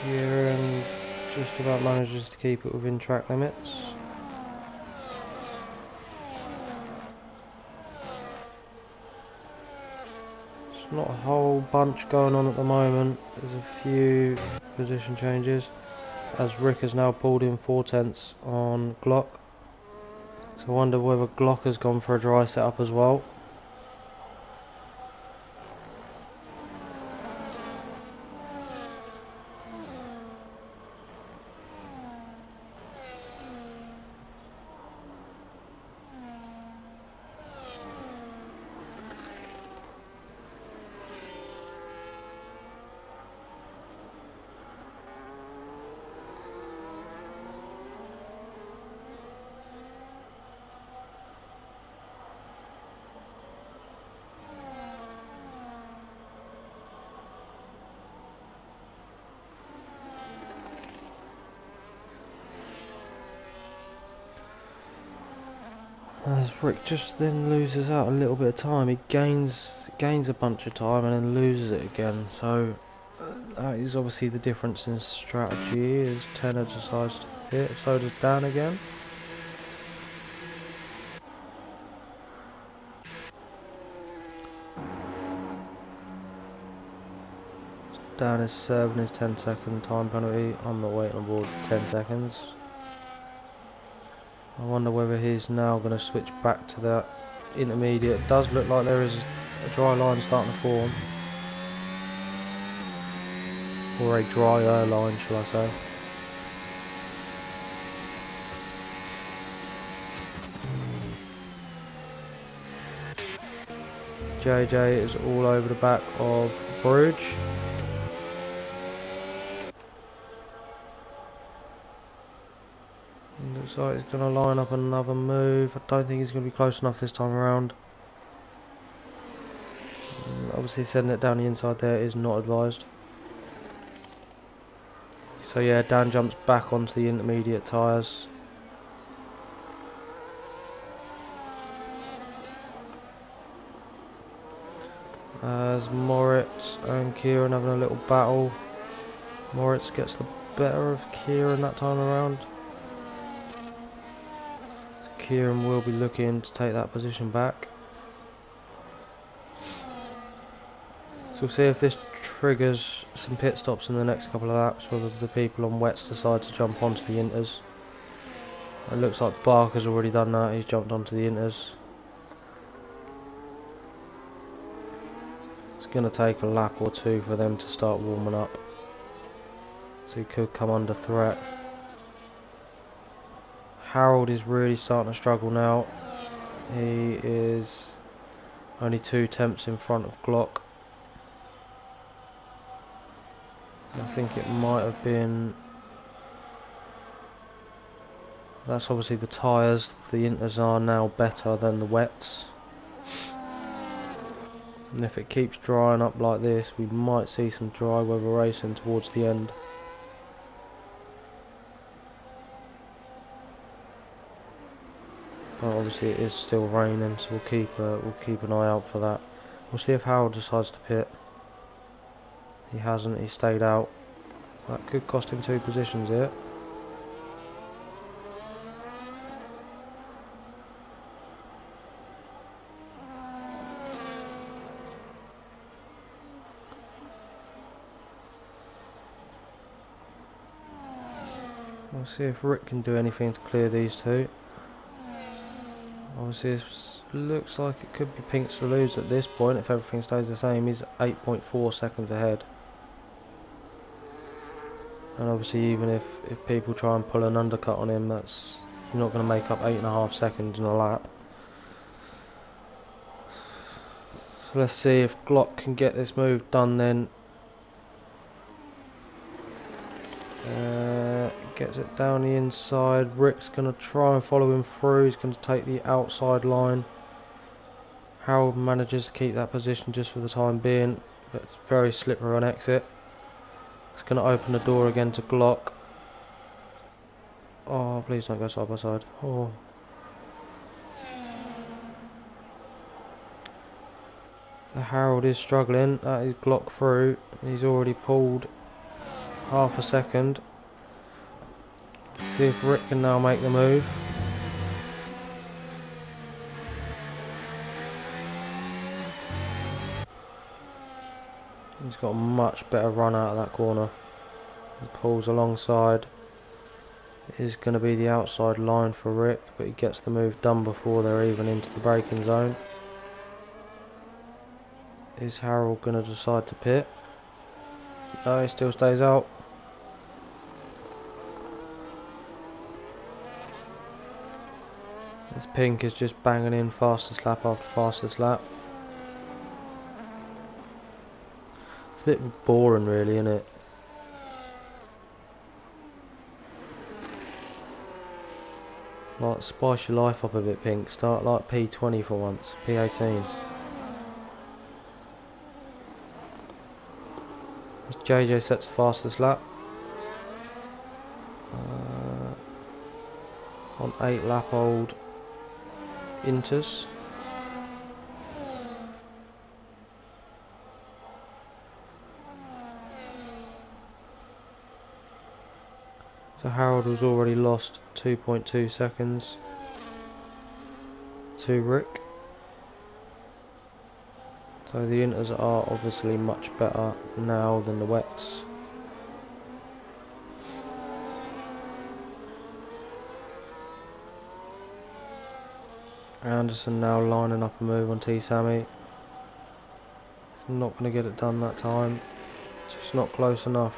Kieran just about manages to keep it within track limits. There's not a whole bunch going on at the moment. There's a few position changes, as Rick has now pulled in 4 tenths on Glock. So I wonder whether Glock has gone for a dry setup as well. As Rick just then loses out a little bit of time, he gains a bunch of time and then loses it again. So that is obviously the difference in strategy, as Tenor decides to hit. So does Dan again. Dan is serving his 10-second time penalty. I'm not waiting on board for 10 seconds. I wonder whether he's now going to switch back to that intermediate. It does look like there is a dry line starting to form. Or a drier line, shall I say. JJ is all over the back of Bruge. Looks like he's going to line up another move. I don't think he's going to be close enough this time around. Obviously sending it down the inside there is not advised. So yeah, Dan jumps back onto the intermediate tyres. As Moritz and Kieran having a little battle. Moritz gets the better of Kieran that time around. Kieran will be looking to take that position back. So we'll see if this triggers some pit stops in the next couple of laps, whether the people on wets decide to jump onto the inters. It looks like Barker's already done that, he's jumped onto the inters. It's going to take a lap or two for them to start warming up, so he could come under threat. Harold is really starting to struggle now. He is only 2 tenths in front of Glock. I think it might have been... That's obviously the tyres. The inters are now better than the wets. And if it keeps drying up like this, we might see some dry weather racing towards the end. But obviously it is still raining, so we'll keep an eye out for that. We'll see if Harold decides to pit. He hasn't, he stayed out. That could cost him 2 positions here. We'll see if Rick can do anything to clear these two. Obviously this looks like it could be Pink's to lose at this point if everything stays the same. He's 8.4 seconds ahead. And obviously even if people try and pull an undercut on him, that's you're not going to make up 8.5 seconds in a lap. So let's see if Glock can get this move done then. Gets it down the inside. Rick's going to try and follow him through. He's going to take the outside line. Harold manages to keep that position just for the time being, but it's very slippery on exit. It's going to open the door again to Glock. Oh, please don't go side by side. Oh. So Harold is struggling. That is Glock through. He's already pulled half a second. See if Rick can now make the move. He's got a much better run out of that corner. He pulls alongside. It is going to be the outside line for Rick, but he gets the move done before they're even into the braking zone. Is Harold going to decide to pit? No, he still stays out. This Pink is just banging in fastest lap after fastest lap. It's a bit boring really, isn't it? Like, spice your life up a bit, Pink. Start like P20 for once. P18. As JJ sets the fastest lap. On 8 lap old inters. So Harold has already lost 2.2 seconds to Rick. So the inters are obviously much better now than the wets. Anderson now lining up a move on T Sammy. He's not going to get it done that time. It's just not close enough.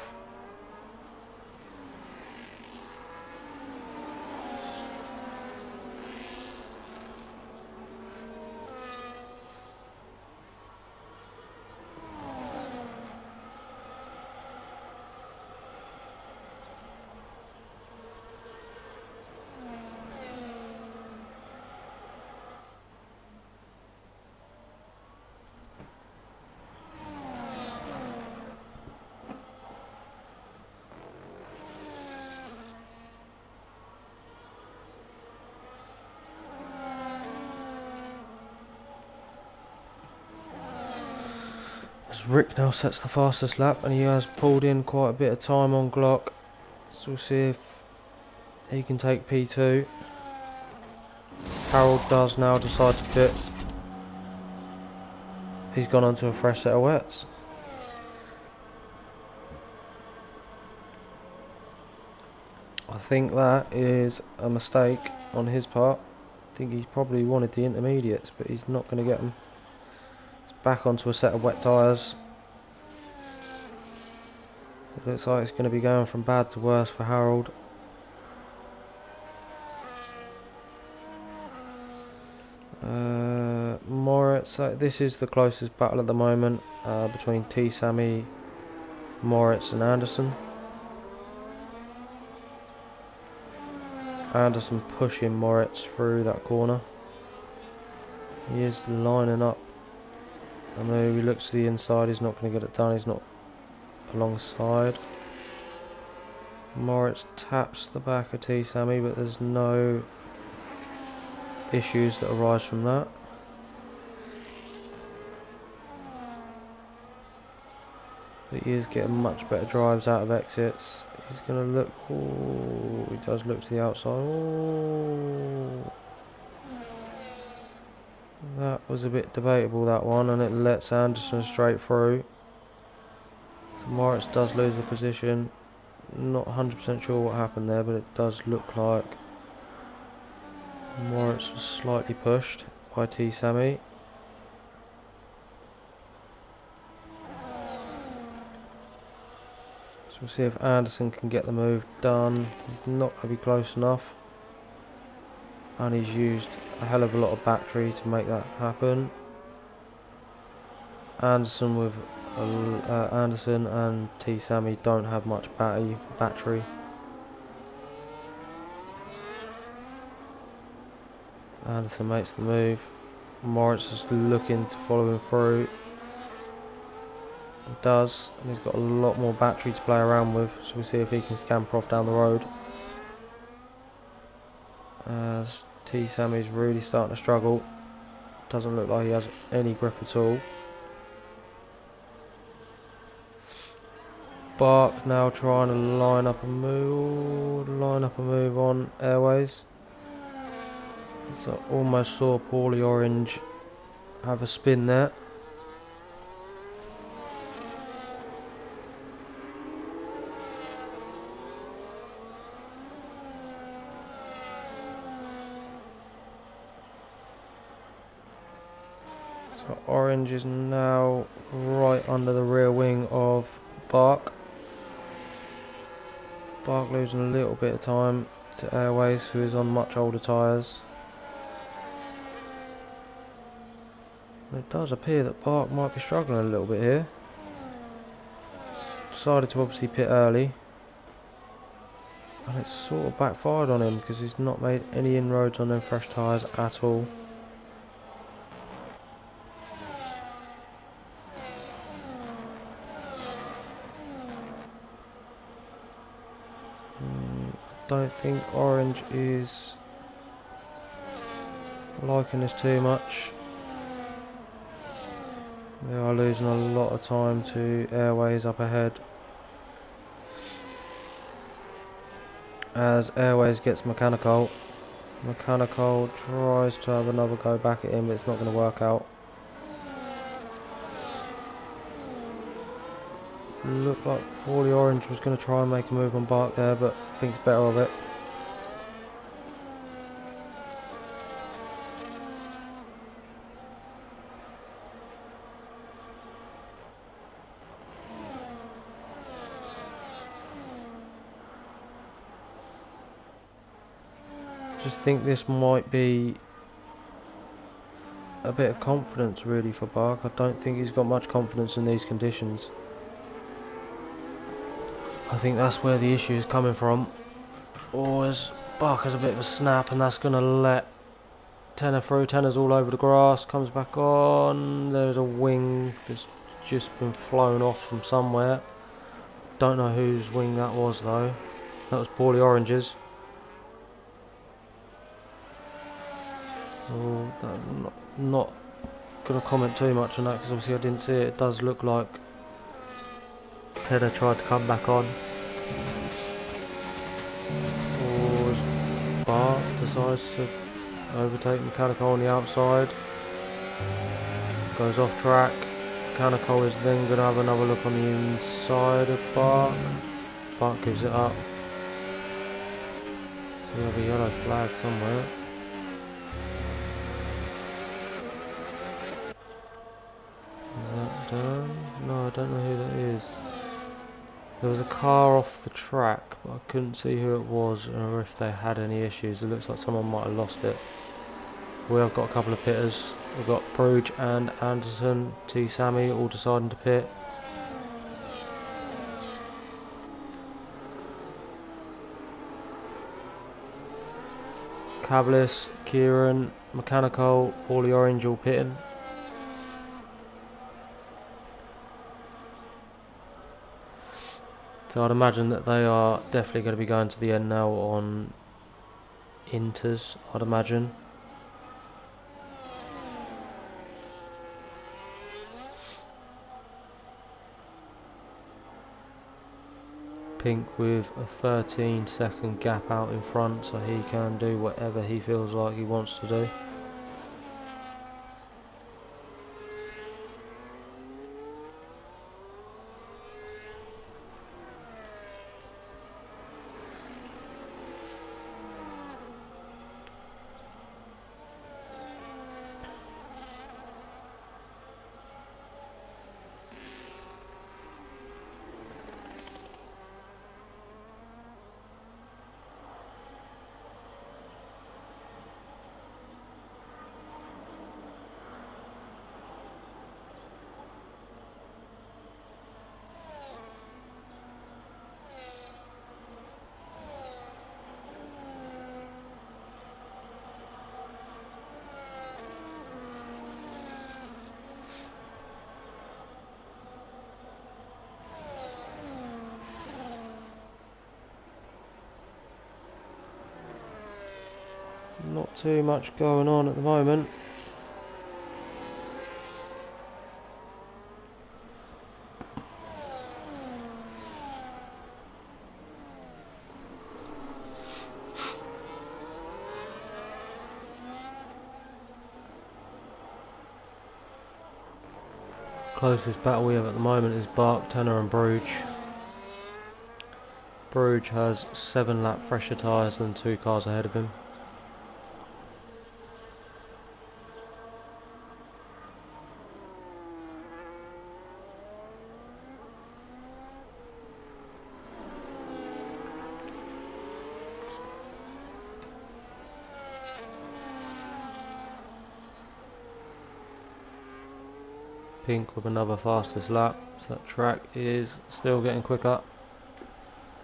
Rick now sets the fastest lap and he has pulled in quite a bit of time on Glock, so we'll see if he can take P2. Harold does now decide to pit. He's gone onto a fresh set of wets. I think that is a mistake on his part. I think he probably wanted the intermediates, but he's not going to get them. It's back onto a set of wet tyres. It looks like it's going to be going from bad to worse for Harold. Moritz, this is the closest battle at the moment between Sammy, Moritz and Anderson. Anderson pushing Moritz through that corner. He is lining up. I know he looks to the inside, he's not going to get it done, he's not alongside. Moritz taps the back of Sammy, but there's no issues that arise from that. But he is getting much better drives out of exits. He's going to look, oh, he does look to the outside. Oh, that was a bit debatable, that one, and it lets Anderson straight through. So Moritz does lose the position. Not 100% sure what happened there, but it does look like Moritz was slightly pushed by Sammy. So we'll see if Anderson can get the move done. He's not going to be close enough, and he's used a hell of a lot of battery to make that happen. Anderson and Sammy don't have much battery. Anderson makes the move. Moritz is looking to follow him through. He does, and he's got a lot more battery to play around with, so we'll see if he can scamper off down the road. As Sammy's really starting to struggle. Doesn't look like he has any grip at all. Bark now trying to line up a move on Airways. So almost saw Paulie Orange have a spin there. So Orange is now right under the rear wing of Bark. Bark losing a little bit of time to Airways, who is on much older tyres. It does appear that Bark might be struggling a little bit here. Decided to obviously pit early, and it's sort of backfired on him because he's not made any inroads on them fresh tyres at all. Don't think Orange is liking this too much. They are losing a lot of time to Airways up ahead. As Airways gets Mechanical tries to have another go back at him, but it's not going to work out. Looked like Paulie Orange was going to try and make a move on Bark there, but thinks better of it. Just think this might be a bit of confidence really for Bark. I don't think he's got much confidence in these conditions. I think that's where the issue is coming from. Or as Bark has a bit of a snap, and that's going to let Tenner through. Tenner's all over the grass, comes back on. There's a wing that's just been flown off from somewhere. Don't know whose wing that was though. That was Paulie Orange's. Oh, I'm not going to comment too much on that because obviously I didn't see it. It does look like Tenner tried to come back on. Or Bark decides to overtake Mechanical on the outside. Goes off track. Mechanical is then going to have another look on the inside of Bark. Bark gives it up. We have a yellow flag somewhere. Is that done? No, I don't know who that is. There was a car off the track, but I couldn't see who it was or if they had any issues. It looks like someone might have lost it. We have got a couple of pitters. We've got Bruge and Anderson, T. Sammy all deciding to pit. Cavlis, Kieran, Mechanical, Paulie Orange all pitting. So I'd imagine that they are definitely going to be going to the end now on Inters, I'd imagine. Pink with a 13-second gap out in front, so he can do whatever he feels like he wants to do. Not too much going on at the moment. Closest battle we have at the moment is Bark, Tanner and Bruge. Bruge has 7 lap fresher tyres than 2 cars ahead of him. Pink with another fastest lap, so that track is still getting quicker.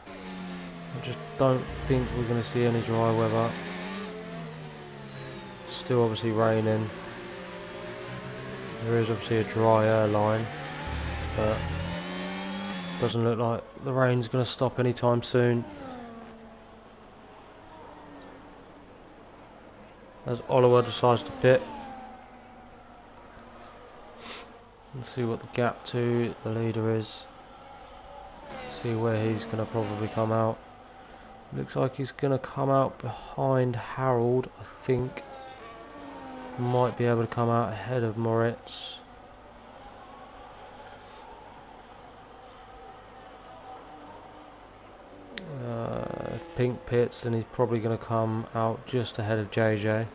I just don't think we're going to see any dry weather. Still obviously raining. There is obviously a dry air line, but doesn't look like the rain's going to stop anytime soon. As Oliver decides to pit. Let's see what the gap to the leader is. See where he's going to probably come out. Looks like he's going to come out behind Harold, I think. Might be able to come out ahead of Moritz. If Pink pits, then he's probably going to come out just ahead of JJ.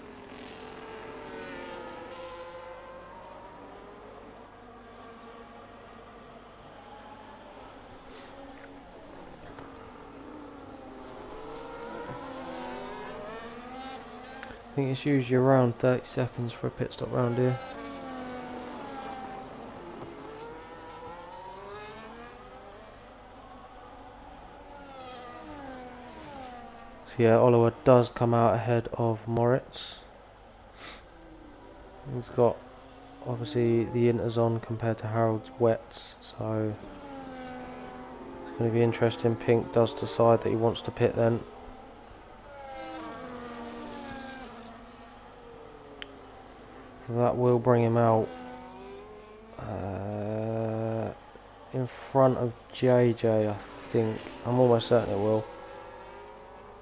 I think it's usually around 30 seconds for a pit stop round here. So yeah, Oliver does come out ahead of Moritz. He's got obviously the inters on compared to Harold's wets, so it's going to be interesting. Pink does decide that he wants to pit then. So that will bring him out in front of JJ, I think. I'm almost certain it will.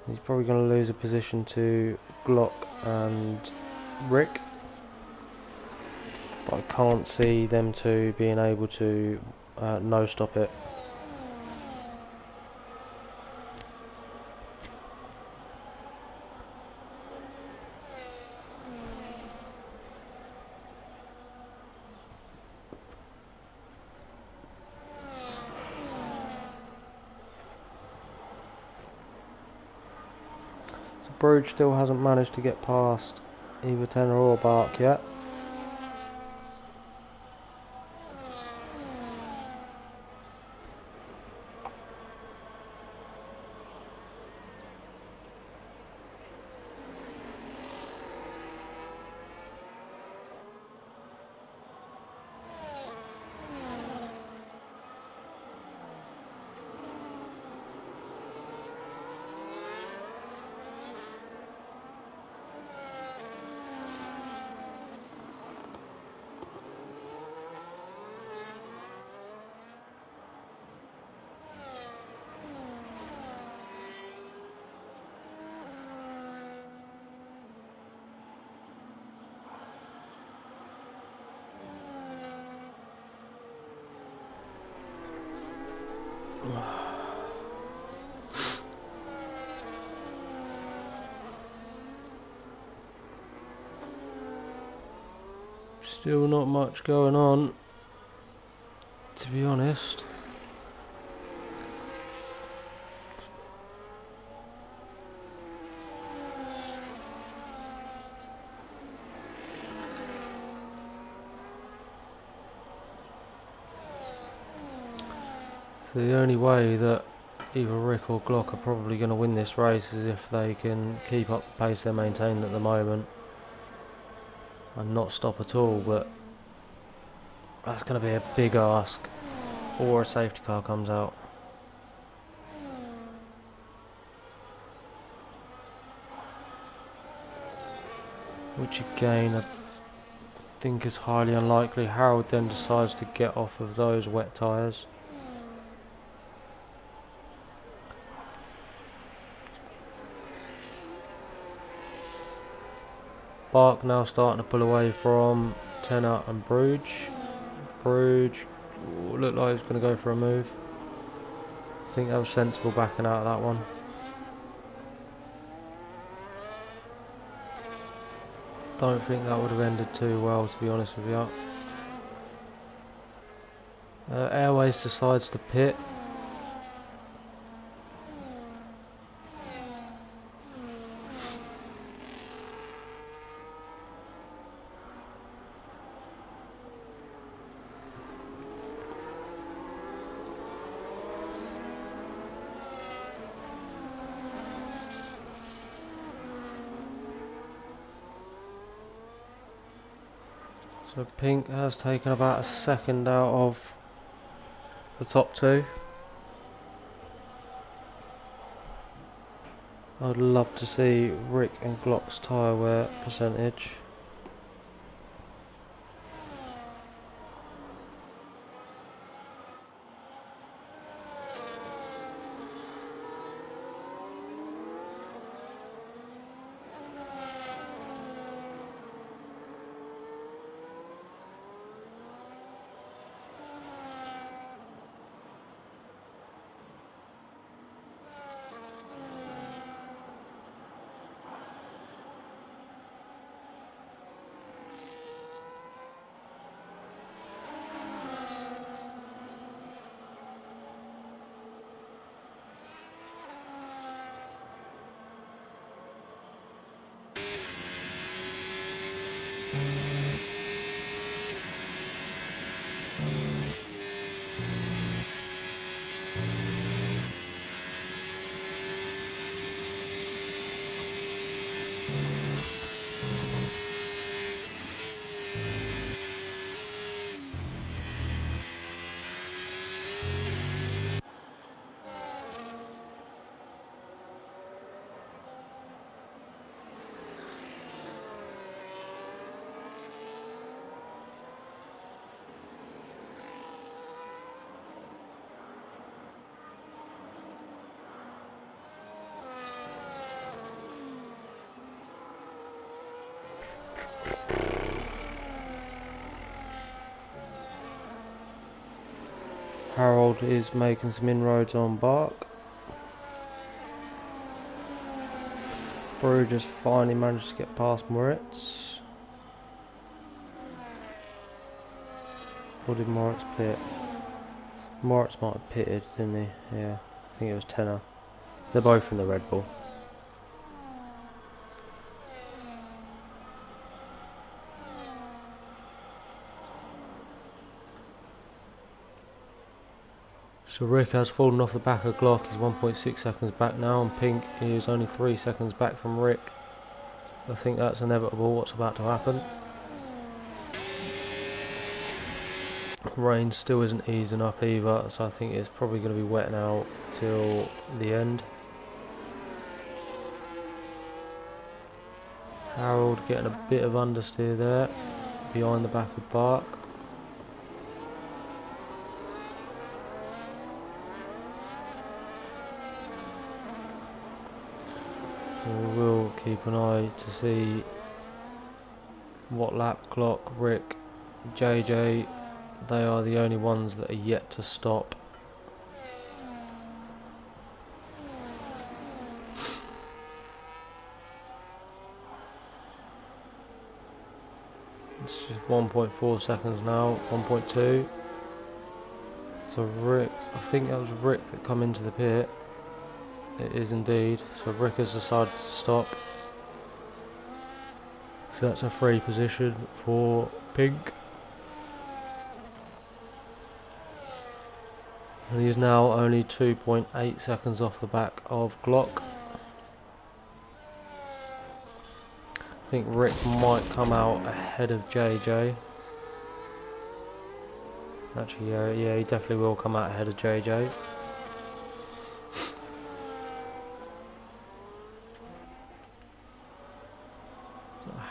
He's probably going to lose a position to Glock and Rick. But I can't see them two being able to no stop it. Brood still hasn't managed to get past either Tenor or Bark yet. Still not much going on, to be honest. So the only way that either Rick or Glock are probably going to win this race is if they can keep up the pace they're maintaining at the moment and not stop at all, but that's going to be a big ask, or a safety car comes out. Which again I think is highly unlikely. Harold then decides to get off of those wet tyres. Bark now starting to pull away from Tenor and Bruge. Bruge looked like he's going to go for a move. I think that was sensible backing out of that one. Don't think that would have ended too well, to be honest with you. Airways decides to pit. So Pink has taken about a second out of the top two. I'd love to see Rick and Glock's tyre wear percentage. Harold is making some inroads on Bark. Brew just finally managed to get past Moritz. Or did Moritz pit? Moritz might have pitted, didn't he? Yeah, I think it was Tenor. They're both in the Red Bull. So Rick has fallen off the back of Glock, he's 1.6 seconds back now, and Pink is only 3 seconds back from Rick. I think that's inevitable, what's about to happen. Rain still isn't easing up either, so I think it's probably going to be wet now till the end. Harold getting a bit of understeer there, behind the back of Bark. So we will keep an eye to see what lap Glock, Rick, JJ, they are the only ones that are yet to stop. It's just 1.4 seconds now, 1.2. So Rick, I think that was Rick that come into the pit. It is indeed. So Rick has decided to stop. So that's a free position for Pink. And he's now only 2.8 seconds off the back of Glock. I think Rick might come out ahead of JJ. Actually, yeah, he definitely will come out ahead of JJ.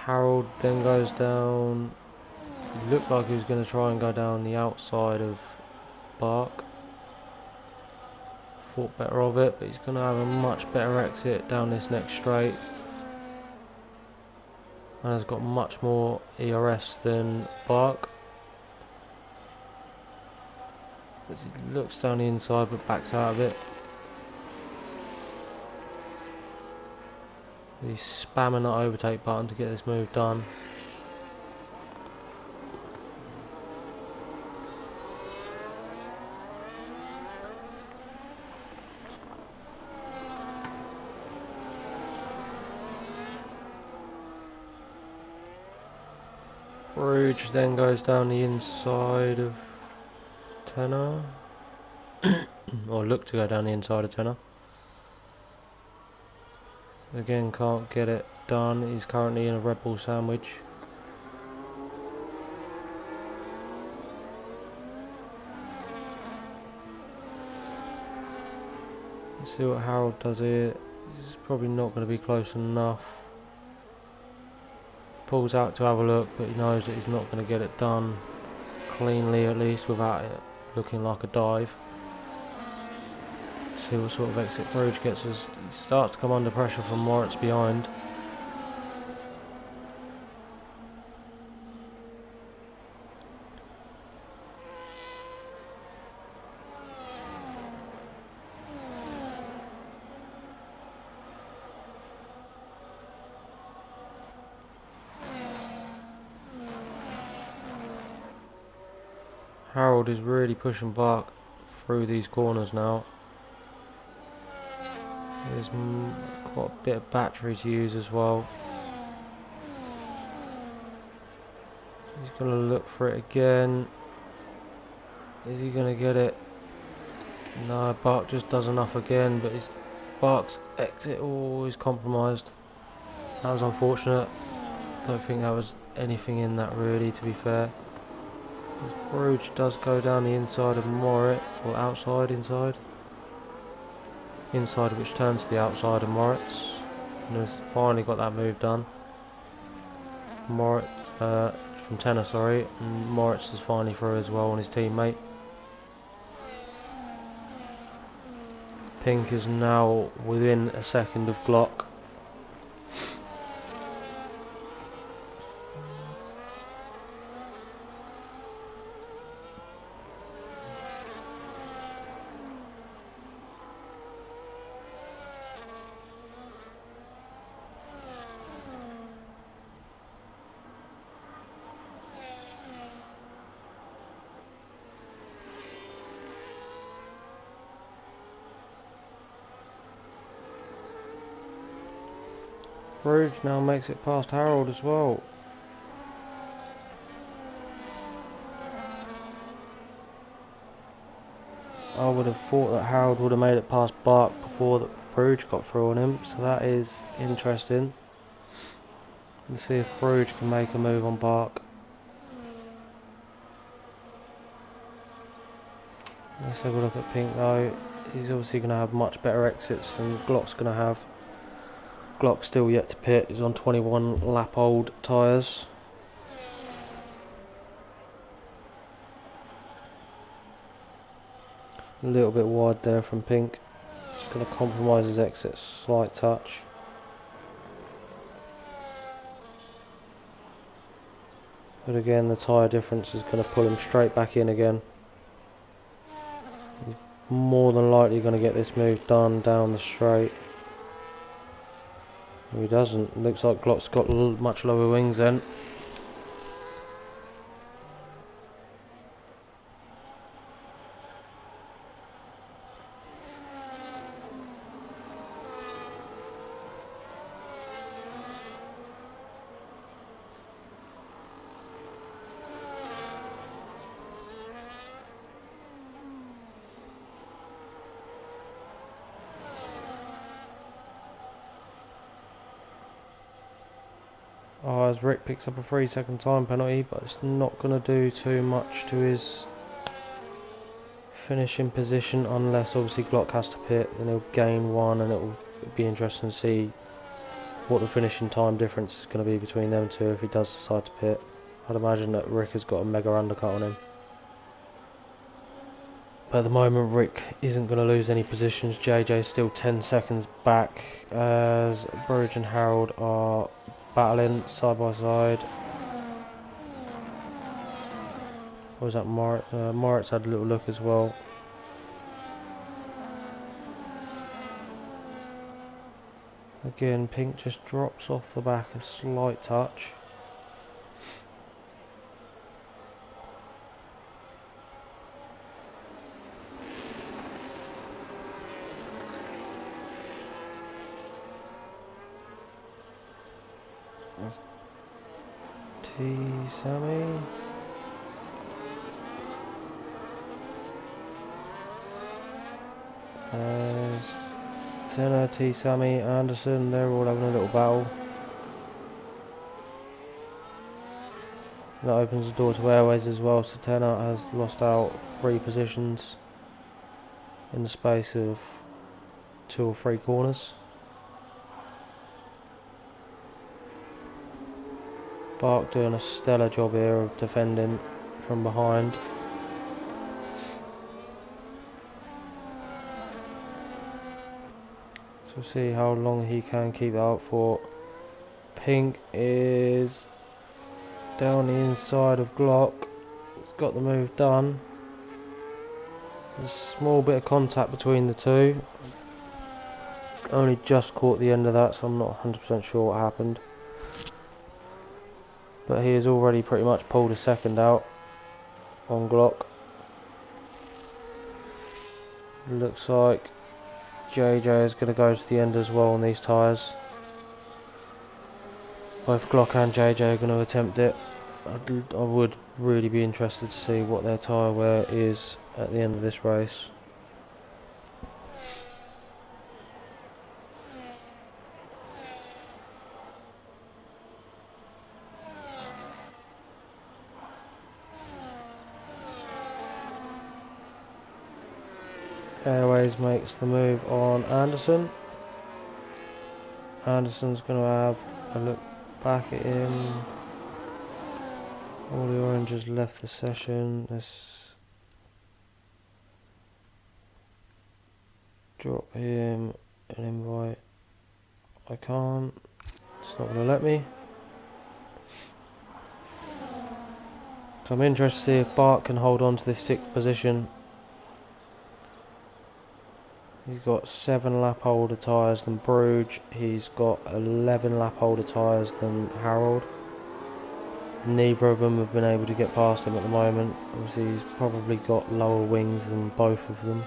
Harold then goes down. He looked like he was going to try and go down the outside of Bark. Thought better of it, but he's going to have a much better exit down this next straight. And has got much more ERS than Bark. As he looks down the inside but backs out of it. He's spamming that overtake button to get this move done. Rouge then goes down the inside of Tenor. Or look to go down the inside of Tenor. Again, can't get it done. He's currently in a Red Bull sandwich. Let's see what Harold does here. He's probably not going to be close enough. Pulls out to have a look, but he knows that he's not going to get it done cleanly, at least without it looking like a dive. See what sort of exit Rouge gets as he starts to come under pressure from Moritz behind. Harold is really pushing Bark through these corners now. There's quite a bit of battery to use as well. He's going to look for it again. Is he going to get it? No, Bark just does enough again, but Bark's exit is compromised. That was unfortunate. Don't think there was anything in that really, to be fair. Rouge does go down the inside of Moritz, or outside, inside. Inside, which turns to the outside of Moritz. And has finally got that move done. Moritz, from Tenor, sorry. And Moritz is finally through as well on his teammate. Pink is now within a second of Glock. Rouge now makes it past Harold as well. would have thought that Harold would have made it past Bark before the Bruges got through on him, so that is interesting. Let's see if Bruges can make a move on Bark. Let's have a look at Pink though. He's obviously going to have much better exits than Glock's going to have. Glock's still yet to pit. He's on 21 lap old tyres. A little bit wide there from Pink. Going to compromise his exit a slight touch. But again, the tyre difference is going to pull him straight back in again. He's more than likely going to get this move done down the straight. He doesn't. Looks like Glock's got much lower wings then. Oh, as Rick picks up a 3-second time penalty, but it's not going to do too much to his finishing position unless obviously Glock has to pit, then he'll gain one, and it'll be interesting to see what the finishing time difference is going to be between them two if he does decide to pit. I'd imagine that Rick has got a mega undercut on him. But at the moment Rick isn't going to lose any positions. JJ's still 10 seconds back as Bruges and Harold are battling side by side. Or was that Moritz? Moritz had a little look as well. Again, Pink just drops off the back a slight touch. That's Sammy. Tenner, Sammy, Anderson, they're all having a little battle. That opens the door to Airways as well, so Tenner has lost out 3 positions in the space of 2 or 3 corners. Bark doing a stellar job here of defending from behind. So we'll see how long he can keep out for. Pink is down the inside of Glock. He's got the move done. There's a small bit of contact between the two. Only just caught the end of that, so I'm not 100% sure what happened. But he has already pretty much pulled a second out on Glock. Looks like JJ is going to go to the end as well on these tyres. Both Glock and JJ are going to attempt it. I would really be interested to see what their tyre wear is at the end of this race. Airways makes the move on Anderson. Anderson's going to have a look back at him. All the oranges left the session. Let's drop him an invite. I can't. It's not going to let me. So I'm interested to see if Bark can hold on to this 6th position. He's got 7 lap older tyres than Bruges. He's got 11 lap older tyres than Harold. Neither of them have been able to get past him at the moment. Obviously he's probably got lower wings than both of them.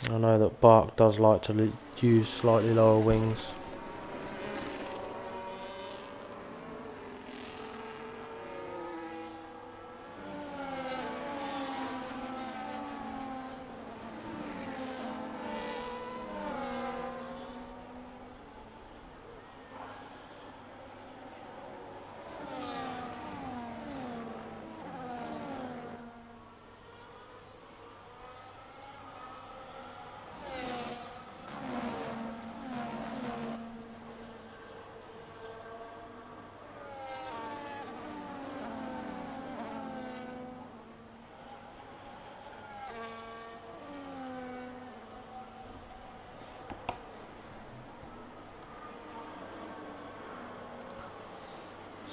I know that Bark does like to use slightly lower wings.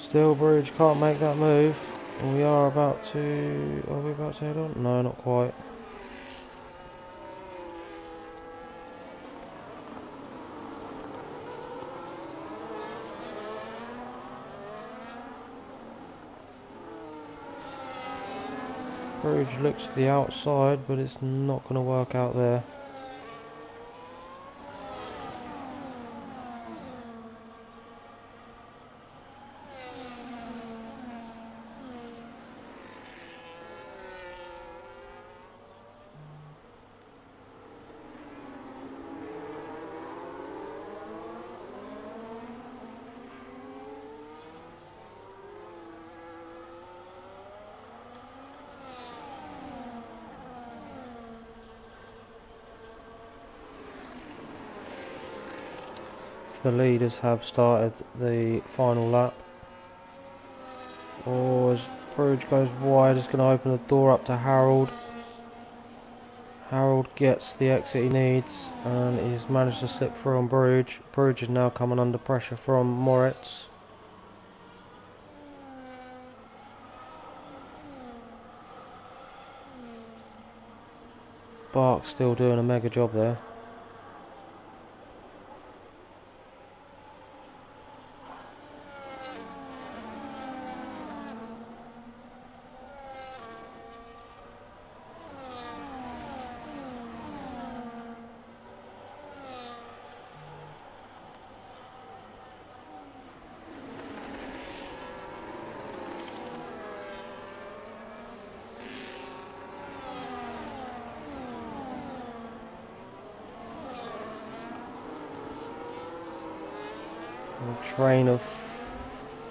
Still Bridge can't make that move. We are about to... Are we about to head on? No, not quite. Bridge looks to the outside, but it's not going to work out there. The leaders have started the final lap. As Bridge goes wide, it's going to open the door up to Harold. Harold gets the exit he needs and he's managed to slip through on Bridge. Bridge is now coming under pressure from Moritz. Bark's still doing a mega job there. A train of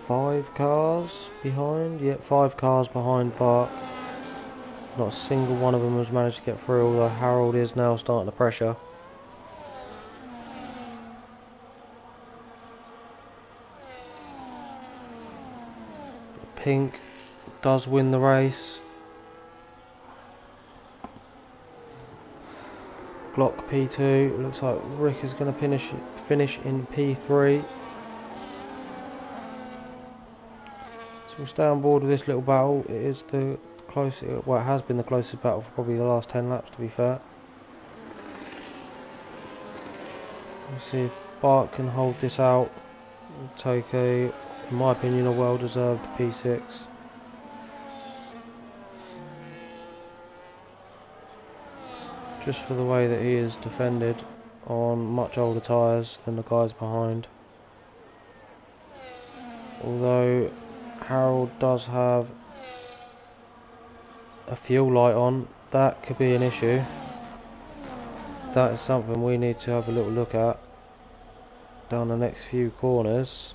5 cars behind, yeah, 5 cars behind Bark. Not a single one of them has managed to get through, although Harold is now starting to pressure. Pink does win the race. Glock P2, looks like Rick is going to finish in P3. So we'll stay on board with this little battle. It is the closest, well, it has been the closest battle for probably the last 10 laps, to be fair. We'll see if Bart can hold this out and take a, in my opinion, a well-deserved P6. Just for the way that he is defended on much older tyres than the guys behind. Although Harold does have a fuel light on, that could be an issue. That is something we need to have a little look at down the next few corners.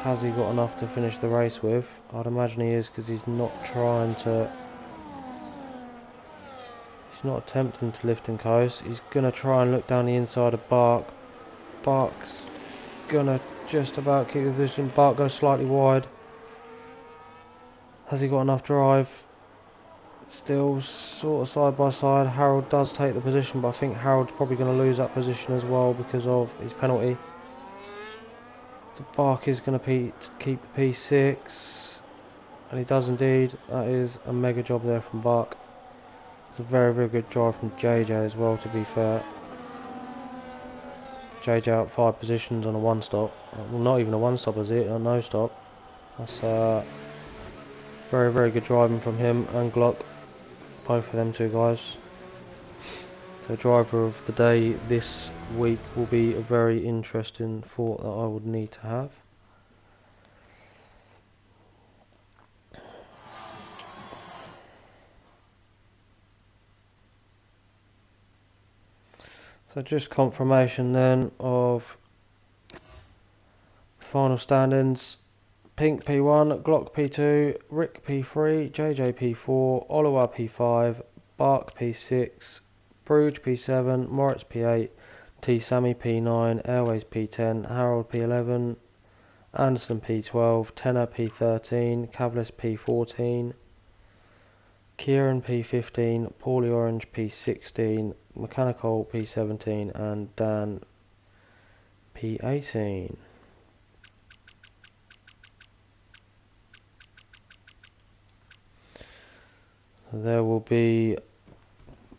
Has he got enough to finish the race with? I'd imagine he is, because he's not trying to... He's not attempting to lift and coast. He's going to try and look down the inside of Bark. Bark's going to just about keep the position. Bark goes slightly wide. Has he got enough drive? Still sort of side by side. Harold does take the position, but I think Harold's probably going to lose that position as well because of his penalty. So Bark is going to keep the P6, and he does indeed. That is a mega job there from Bark. It's a very, very good drive from JJ as well, to be fair. JJ out 5 positions on a 1-stop. Well, not even a 1-stop, is it? A no-stop. That's very, very good driving from him and Glock. Both of them two guys. The driver of the day this week will be a very interesting thought that I would need to have. So just confirmation then of final standings. Pink P1, Glock P2, Rick P3, JJ P4, Oliver P5, Bark P6, Bruge P7, Moritz P8, T Sammy P9, Airways P10, Harold P11, Anderson P12, Tenor P13, Cavlis P14, Kieran P15, Paulie Orange P16, Mechanical P17 and Dan P18. There will be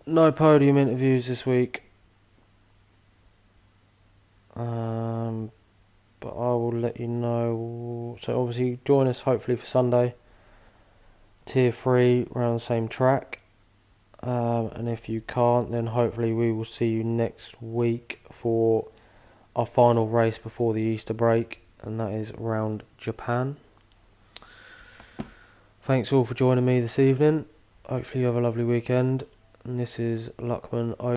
no podium interviews this week, but I will let you know. So obviously join us hopefully for Sunday, tier 3 around the same track, and if you can't, then hopefully we will see you next week for our final race before the Easter break, and that is around Japan. Thanks all for joining me this evening. Hopefully you have a lovely weekend. And this is Luckman.